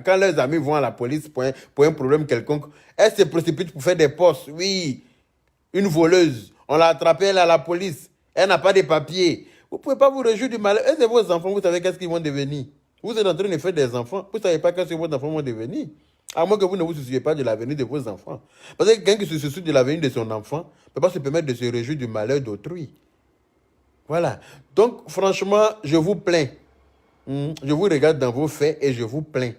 quand leurs amis vont à la police pour un problème quelconque, elles se précipitent pour faire des postes. Oui, une voleuse, on l'a attrapée, elle est à la police. Elle n'a pas de papiers. Vous ne pouvez pas vous réjouir du malheur. Et c'est vos enfants, vous savez qu'est-ce qu'ils vont devenir. Vous êtes en train de faire des enfants, vous ne savez pas qu'est-ce que vos enfants vont devenir. À moins que vous ne vous souciez pas de l'avenir de vos enfants. Parce que quelqu'un qui se soucie de l'avenir de son enfant ne peut pas se permettre de se réjouir du malheur d'autrui. Voilà. Donc, franchement, je vous plains. Je vous regarde dans vos faits et je vous plains.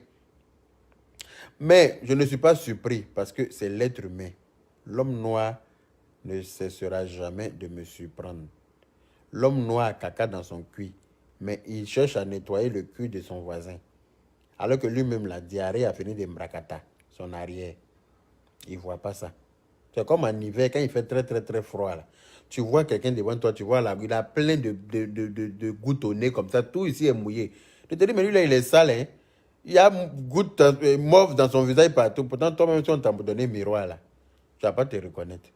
Mais je ne suis pas surpris parce que c'est l'être humain. L'homme noir ne cessera jamais de me surprendre. L'homme noir a caca dans son cul, mais il cherche à nettoyer le cul de son voisin. Alors que lui-même, la diarrhée a fini de mrakata, son arrière. Il ne voit pas ça. C'est comme en hiver, quand il fait très, très, très froid. Là. Tu vois quelqu'un devant toi, tu vois là, il a plein de gouttes au nez comme ça, tout ici est mouillé. Je te dis, mais lui là, il est sale. Hein? Il y a gouttes mauves dans son visage partout. Pourtant, toi-même, si on t'a donné un miroir là, tu ne vas pas te reconnaître.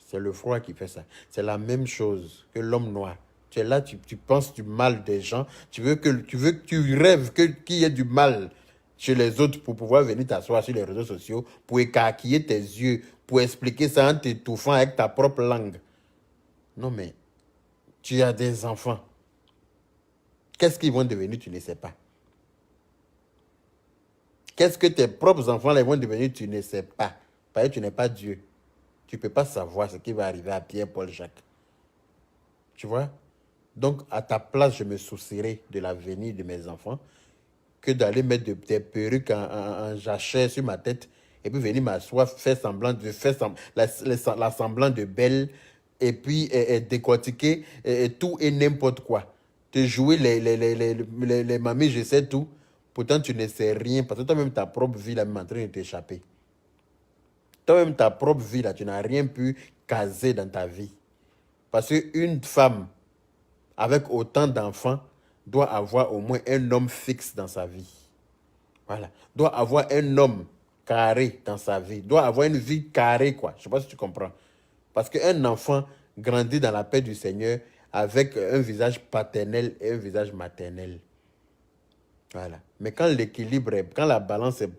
C'est le froid qui fait ça. C'est la même chose que l'homme noir. Tu es là, tu penses du mal des gens. Tu rêves qu'il y ait du mal chez les autres pour pouvoir venir t'asseoir sur les réseaux sociaux, pour écarquiller tes yeux, pour expliquer ça en t'étouffant avec ta propre langue. Non mais, tu as des enfants. Qu'est-ce qu'ils vont devenir, tu ne sais pas. Qu'est-ce que tes propres enfants là, vont devenir, tu ne sais pas. Parce que tu n'es pas Dieu. Tu ne peux pas savoir ce qui va arriver à Pierre, Paul, Jacques. Tu vois? Donc, à ta place, je me soucierai de l'avenir de mes enfants que d'aller mettre des perruques en jachère sur ma tête et puis venir m'asseoir, faire la semblant de belle et puis décortiquer tout et n'importe quoi. Te jouer les mamies, je sais tout. Pourtant, tu ne sais rien parce que toi-même, ta propre vie là, est en train de t'échapper. Toi-même, ta propre vie là, tu n'as rien pu caser dans ta vie. Parce qu'une femme avec autant d'enfants doit avoir au moins un homme fixe dans sa vie. Voilà. Doit avoir un homme carré dans sa vie. Doit avoir une vie carrée, quoi. Je ne sais pas si tu comprends. Parce qu'un enfant grandit dans la paix du Seigneur avec un visage paternel et un visage maternel. Voilà. Mais quand l'équilibre, quand la balance est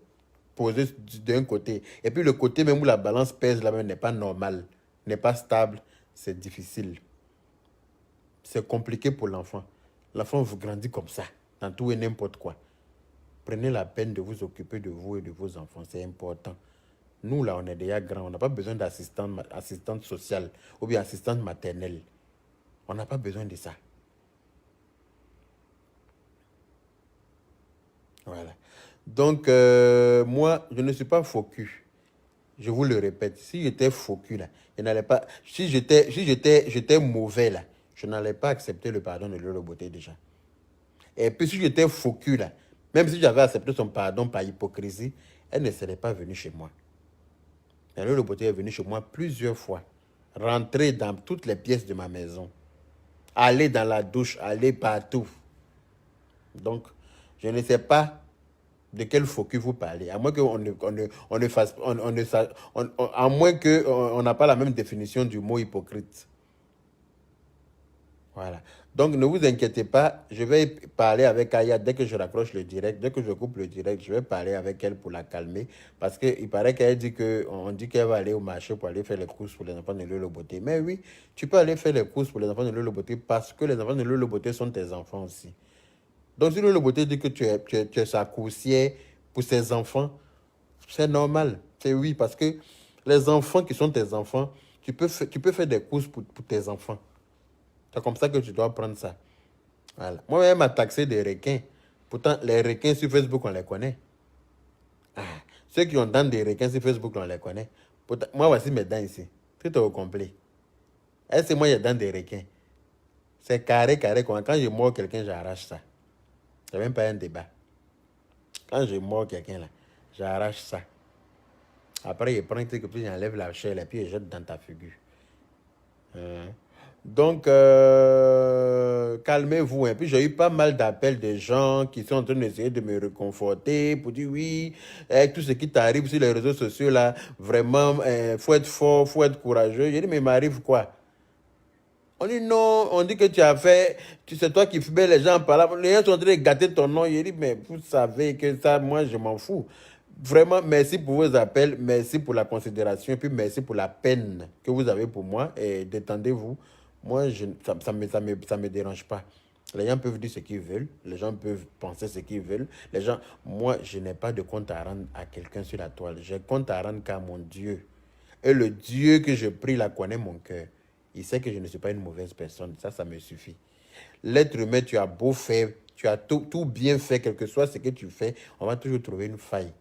posée d'un côté, et puis le côté même où la balance pèse là-même n'est pas normal, n'est pas stable, c'est difficile. C'est compliqué pour l'enfant. L'enfant vous grandit comme ça, dans tout et n'importe quoi. Prenez la peine de vous occuper de vous et de vos enfants, c'est important. Nous, là, on est déjà grands, on n'a pas besoin d'assistante sociale ou bien assistante maternelle. On n'a pas besoin de ça. Voilà. Donc, moi, je ne suis pas faux cul. Je vous le répète, si j'étais faux cul, là, je n'allais pas... Si j'étais mauvais, là, je n'allais pas accepter le pardon de Lolo Beauté déjà. Et puis si j'étais faux cul, là, même si j'avais accepté son pardon par hypocrisie, elle ne serait pas venue chez moi. Et Lolo Beauté est venue chez moi plusieurs fois. Rentrer dans toutes les pièces de ma maison. Aller dans la douche, aller partout. Donc, je ne sais pas de quel faux cul vous parlez. À moins qu'on ne fasse... à moins qu'on n'a pas la même définition du mot hypocrite. Voilà. Donc, ne vous inquiétez pas, je vais parler avec Aya dès que je raccroche le direct. Dès que je coupe le direct, je vais parler avec elle pour la calmer. Parce qu'il paraît qu'elle dit on dit qu'elle va aller au marché pour aller faire les courses pour les enfants de Lolo Beauté. Mais oui, tu peux aller faire les courses pour les enfants de Lolo Beauté parce que les enfants de Lolo Beauté sont tes enfants aussi. Donc, si Lolo Beauté dit que tu es sa coursière pour ses enfants, c'est normal. C'est oui, parce que les enfants qui sont tes enfants, tu peux faire des courses pour tes enfants. C'est comme ça que tu dois prendre ça. Voilà. Moi-même, m'a taxé des requins. Pourtant, les requins sur Facebook, on les connaît. Ah, ceux qui ont dents des requins sur Facebook, on les connaît. Pourtant, moi, voici mes dents ici. Tout est au complet. Est-ce que moi, il y a dents des requins? C'est carré, carré. Quand je mords quelqu'un, j'arrache ça. C'est même pas un débat. Quand je mords quelqu'un, là, j'arrache ça. Après, il prend un truc, puis j'enlève la chair, et puis il jette dans ta figure. Donc, calmez-vous. Et puis, j'ai eu pas mal d'appels de gens qui sont en train d'essayer de me réconforter pour dire oui, avec tout ce qui t'arrive sur les réseaux sociaux, là, vraiment, faut être fort, faut être courageux. J'ai dit, mais il m'arrive quoi? On dit non, on dit que tu as fait, c'est toi qui fumais les gens par là. Les gens sont en train de gâter ton nom. J'ai dit, mais vous savez que ça, moi, je m'en fous. Vraiment, merci pour vos appels, merci pour la considération, et puis merci pour la peine que vous avez pour moi. Et détendez-vous. Moi, ça me dérange pas. Les gens peuvent dire ce qu'ils veulent, les gens peuvent penser ce qu'ils veulent. Les gens, moi, je n'ai pas de compte à rendre à quelqu'un sur la toile. J'ai compte à rendre qu'à mon Dieu. Et le Dieu que je prie là connaît mon cœur. Il sait que je ne suis pas une mauvaise personne. Ça me suffit. L'être humain, tu as beau faire, tu as tout bien fait, quel que soit ce que tu fais, on va toujours trouver une faille.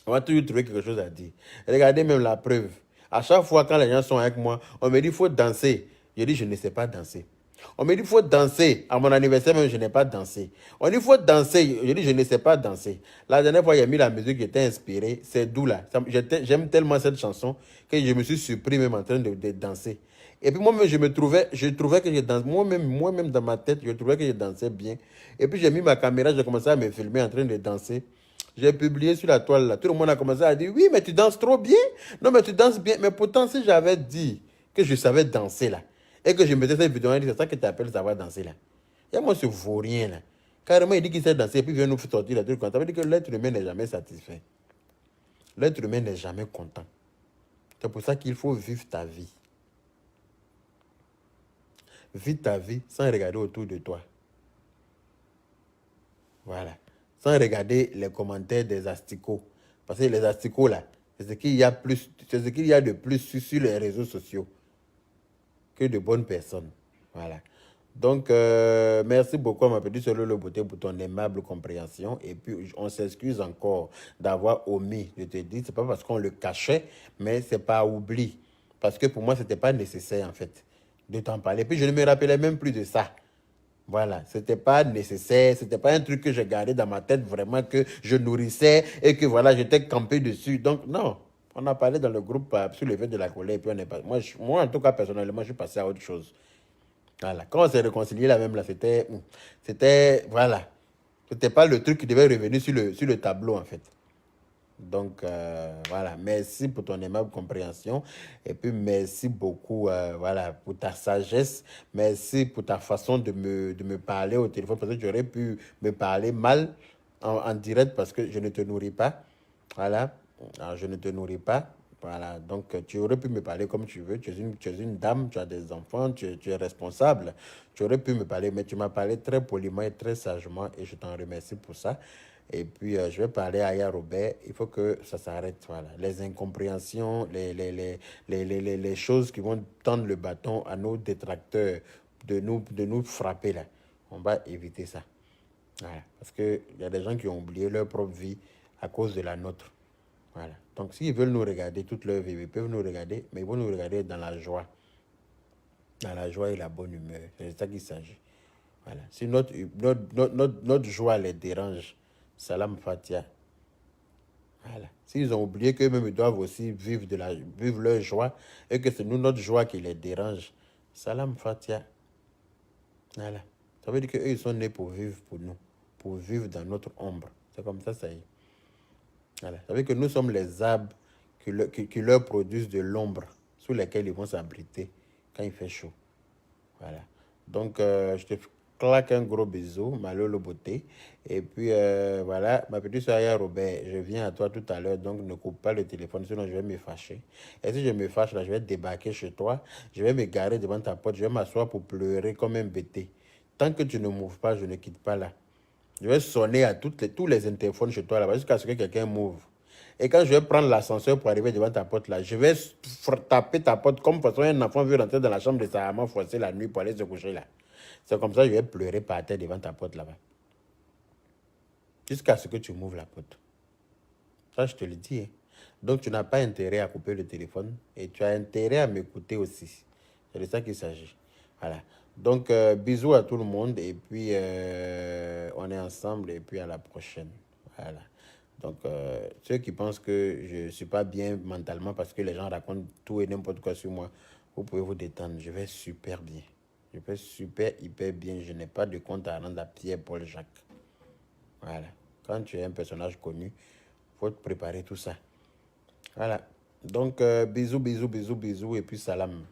On va toujours trouver quelque chose à dire. Regardez même la preuve. À chaque fois, quand les gens sont avec moi, on me dit, il faut danser. Je dis, je ne sais pas danser. On me dit, il faut danser. À mon anniversaire, même, je n'ai pas dansé. On dit, il faut danser. Je dis, je ne sais pas danser. La dernière fois, il a mis la musique qui était inspirée. C'est d'où là. J'aime tellement cette chanson que je me suis surpris même en train de danser. Et puis moi-même, je trouvais que je dansais. Moi-même, dans ma tête, je trouvais que je dansais bien. Et puis j'ai mis ma caméra, j'ai commencé à me filmer en train de danser. J'ai publié sur la toile là. Tout le monde a commencé à dire, oui, mais tu danses trop bien. Non, mais tu danses bien. Mais pourtant, si j'avais dit que je savais danser là, et que je mettais cette vidéo, c'est ça que tu appelles savoir danser là. Et moi, ce vaurien là. Carrément, il dit qu'il sait danser et puis il vient nous sortir la truc. Ça veut dire que l'être humain n'est jamais satisfait. L'être humain n'est jamais content. C'est pour ça qu'il faut vivre ta vie. Vis ta vie sans regarder autour de toi. Voilà. Sans regarder les commentaires des asticots. Parce que les asticots, là, c'est ce qu'il y a de plus sur les réseaux sociaux que de bonnes personnes. Voilà. Donc, merci beaucoup à ma petite sœur Lolo Beauté pour ton aimable compréhension. Et puis, on s'excuse encore d'avoir omis de te dire. C'est pas parce qu'on le cachait, mais c'est pas oubli. Parce que pour moi, c'était pas nécessaire, en fait, de t'en parler. Puis, je ne me rappelais même plus de ça. Voilà, c'était pas nécessaire, c'était pas un truc que j'ai gardé dans ma tête vraiment que je nourrissais et que voilà, j'étais campé dessus. Donc non, on a parlé dans le groupe sur le fait de la colère et puis on est pas. Moi en tout cas personnellement, je suis passé à autre chose. Voilà, quand on s'est réconcilié là même là, voilà, c'était pas le truc qui devait revenir sur le tableau en fait. Donc, voilà, merci pour ton aimable compréhension. Et puis, merci beaucoup voilà, pour ta sagesse. Merci pour ta façon de me parler au téléphone. Parce que j'aurais pu me parler mal en direct parce que je ne te nourris pas. Voilà, alors, je ne te nourris pas. Voilà, donc tu aurais pu me parler comme tu veux. Tu es une dame, tu as des enfants, tu es responsable. Tu aurais pu me parler, mais tu m'as parlé très poliment et très sagement et je t'en remercie pour ça. Et puis, je vais parler à Aya Robert. Il faut que ça s'arrête. Voilà. Les incompréhensions, les choses qui vont tendre le bâton à nos détracteurs de nous frapper là. On va éviter ça. Voilà. Parce qu'il y a des gens qui ont oublié leur propre vie à cause de la nôtre. Voilà. Donc, s'ils veulent nous regarder toute leur vie, ils peuvent nous regarder, mais ils vont nous regarder dans la joie. Dans la joie et la bonne humeur. C'est de ça qu'il s'agit. Voilà. Si notre joie les dérange, salam fatia. Voilà. S'ils ont oublié qu'eux-mêmes ils doivent aussi vivre leur joie et que c'est nous, notre joie qui les dérange, salam fatia. Voilà. Ça veut dire qu'eux, ils sont nés pour vivre pour nous, pour vivre dans notre ombre. C'est comme ça y est. Voilà. Ça veut dire que nous sommes les arbres qui leur produisent de l'ombre sous lesquels ils vont s'abriter quand il fait chaud. Voilà. Donc, je te claque un gros bisou, ma Lolo Beauté. Et puis, voilà, ma petite soeur Robert, je viens à toi tout à l'heure, donc ne coupe pas le téléphone, sinon je vais me fâcher. Et si je me fâche, là, je vais débarquer chez toi, je vais me garer devant ta porte, je vais m'asseoir pour pleurer comme un bêté. Tant que tu ne m'ouvres pas, je ne quitte pas là. Je vais sonner à tous les interphones chez toi là-bas jusqu'à ce que quelqu'un m'ouvre. Et quand je vais prendre l'ascenseur pour arriver devant ta porte là, je vais taper ta porte comme façon un enfant veut rentrer dans la chambre de sa maman forcer la nuit pour aller se coucher là. C'est comme ça que je vais pleurer par terre devant ta porte là-bas. Jusqu'à ce que tu m'ouvres la porte. Ça, je te le dis. Hein. Donc, tu n'as pas intérêt à couper le téléphone et tu as intérêt à m'écouter aussi. C'est de ça qu'il s'agit. Voilà. Donc, bisous à tout le monde et puis on est ensemble et puis à la prochaine. Voilà. Donc, ceux qui pensent que je ne suis pas bien mentalement parce que les gens racontent tout et n'importe quoi sur moi, Vous pouvez vous détendre. Je vais super bien. Je vais super, hyper bien. Je n'ai pas de compte à rendre à Pierre, Paul, Jacques. Voilà. Quand tu es un personnage connu, il faut te préparer tout ça. Voilà. Donc, bisous, bisous, bisous, bisous. Et puis, salam.